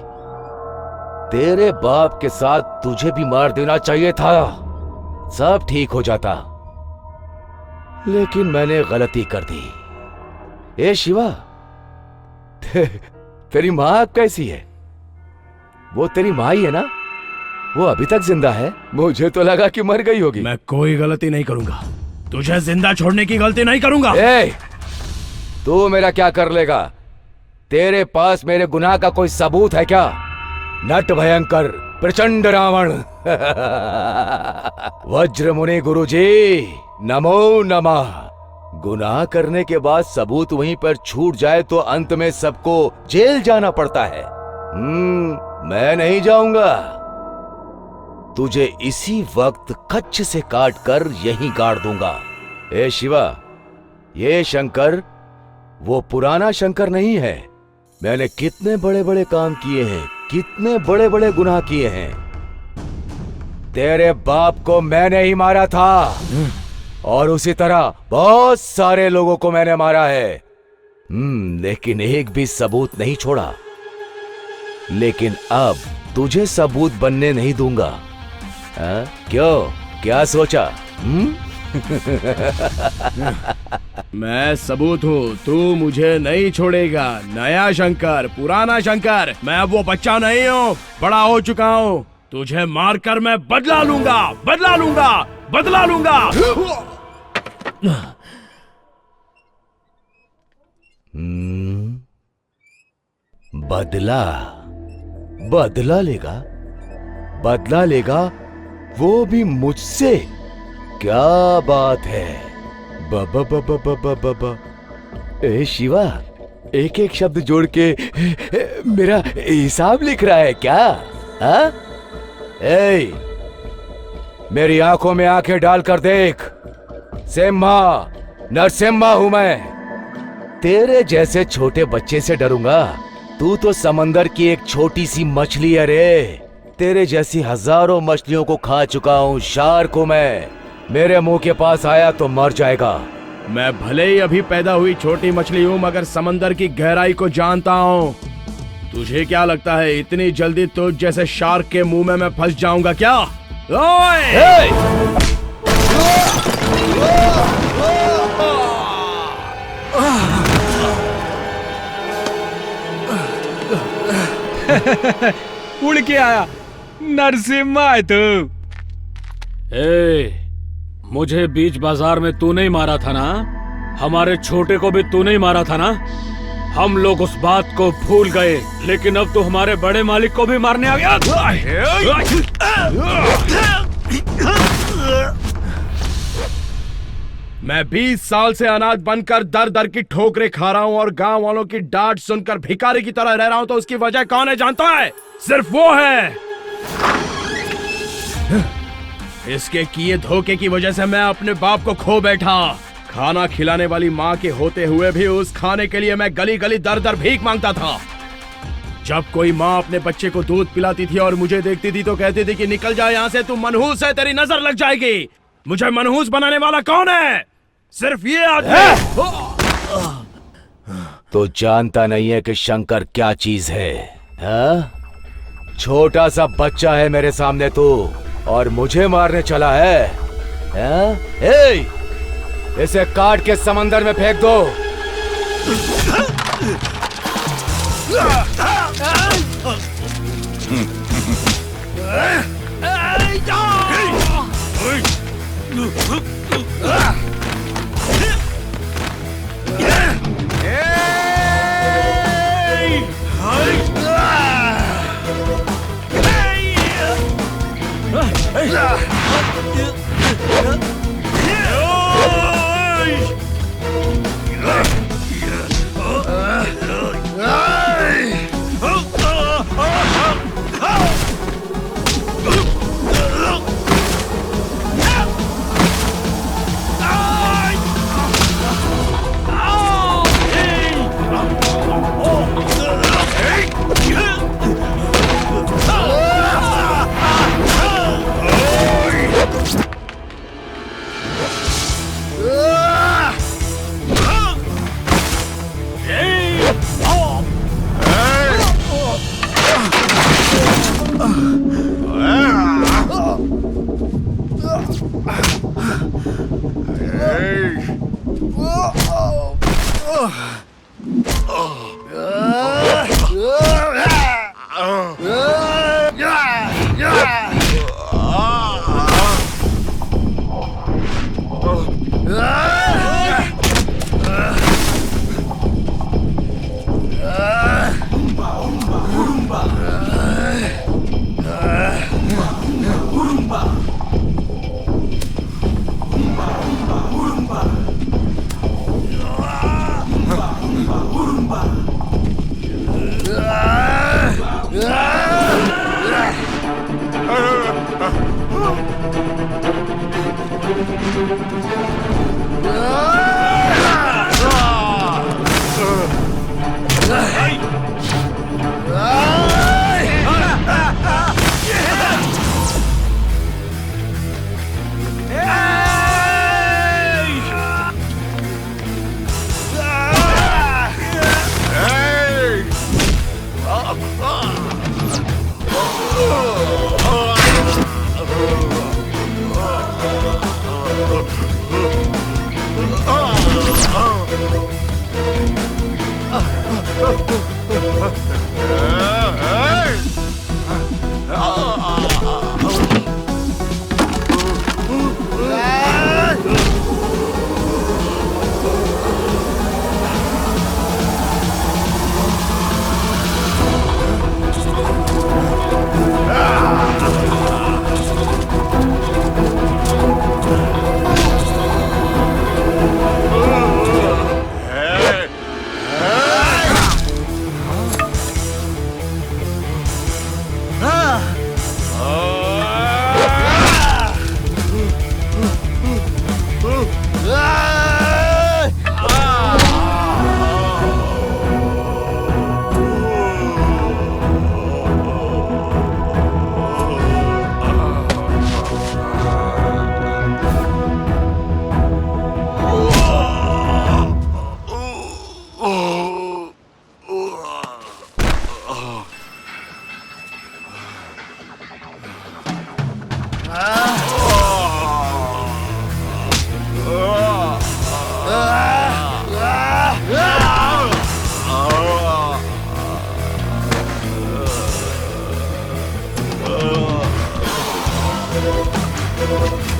तेरे बाप के साथ तुझे भी मार देना चाहिए था, सब ठीक हो जाता। लेकिन मैंने गलती कर दी। ए शिवा, तेरी माँ कैसी है? वो तेरी माँ ही है ना? वो अभी तक जिंदा है? मुझे तो लगा कि मर गई होगी। मैं कोई गलती नहीं करूंगा, तुझे जिंदा छोड़ने की गलती नहीं करूंगा। ए, तू मेरा क्या कर लेगा? तेरे पास मेरे गुनाह का कोई सबूत है क्या? नट भयंकर प्रचंड रावण। वज्र मुनि गुरुजी नमो नमः। गुनाह करने के बाद सबूत वहीं पर छूट जाए तो अंत में सबको जेल जाना पड़ता है। मैं नहीं जाऊंगा। तुझे इसी वक्त कच्छ से काट कर यहीं गाड़ दूंगा। ए शिवा, ये शंकर वो पुराना शंकर नहीं है। मैंने कितने बड़े बड़े काम किए हैं, कितने बड़े बड़े गुनाह किए हैं। तेरे बाप को मैंने ही मारा था और उसी तरह बहुत सारे लोगों को मैंने मारा है। लेकिन एक भी सबूत नहीं छोड़ा। लेकिन अब तुझे सबूत बनने नहीं दूंगा। क्यों, क्या सोचा? मैं सबूत हूँ, तू मुझे नहीं छोड़ेगा। नया शंकर, पुराना शंकर, मैं अब वो बच्चा नहीं हूँ, बड़ा हो चुका हूँ। तुझे मारकर मैं बदला लूंगा, बदला लूंगा, बदला लूंगा। बदला, बदला लेगा, बदला लेगा, वो भी मुझसे। क्या बात है। बाबा बाबा बाबा बाबा। ए शिवा, एक एक शब्द जोड़ के मेरा हिसाब लिख रहा है क्या? हाँ? ए, मेरी आंखों में आंखें डालकर देख। सिम्हा, नरसिम्हा हूं मैं। तेरे जैसे छोटे बच्चे से डरूंगा? तू तो समंदर की एक छोटी सी मछली है रे। तेरे जैसी हजारों मछलियों को खा चुका हूँ, शार्क हूं मैं। मेरे मुंह के पास आया तो मर जाएगा। मैं भले ही अभी पैदा हुई छोटी मछली हूँ, मगर समंदर की गहराई को जानता हूँ। तुझे क्या लगता है इतनी जल्दी तुझ जैसे शार्क के मुंह में मैं फंस जाऊंगा क्या? उड़ के आया, नरसिम्हा है तू। मुझे बीच बाजार में तू नहीं मारा था ना? हमारे छोटे को भी तू नहीं मारा था ना? हम लोग उस बात को भूल गए, लेकिन अब तो हमारे बड़े मालिक को भी मारने आ गया। मैं 20 साल से अनाथ बनकर दर दर की ठोकरें खा रहा हूँ और गांव वालों की डांट सुनकर भिखारी की तरह रह रहा हूँ, तो उसकी वजह कौन है जानता है? सिर्फ वो है। इसके किए धोखे की वजह से मैं अपने बाप को खो बैठा। खाना खिलाने वाली माँ के होते हुए भी उस खाने के लिए मैं गली गली दर दर भीख मांगता था। जब कोई माँ अपने बच्चे को दूध पिलाती थी और मुझे देखती थी तो कहती थी कि निकल जा यहाँ से, तू मनहूस है, तेरी नजर लग जाएगी। मुझे मनहूस बनाने वाला कौन है? सिर्फ ये आदमी। तो जानता नहीं है कि शंकर क्या चीज है? हा? छोटा सा बच्चा है मेरे सामने तू, और मुझे मारने चला है? हा? इसे काट के समंदर में फेंक दो। Oh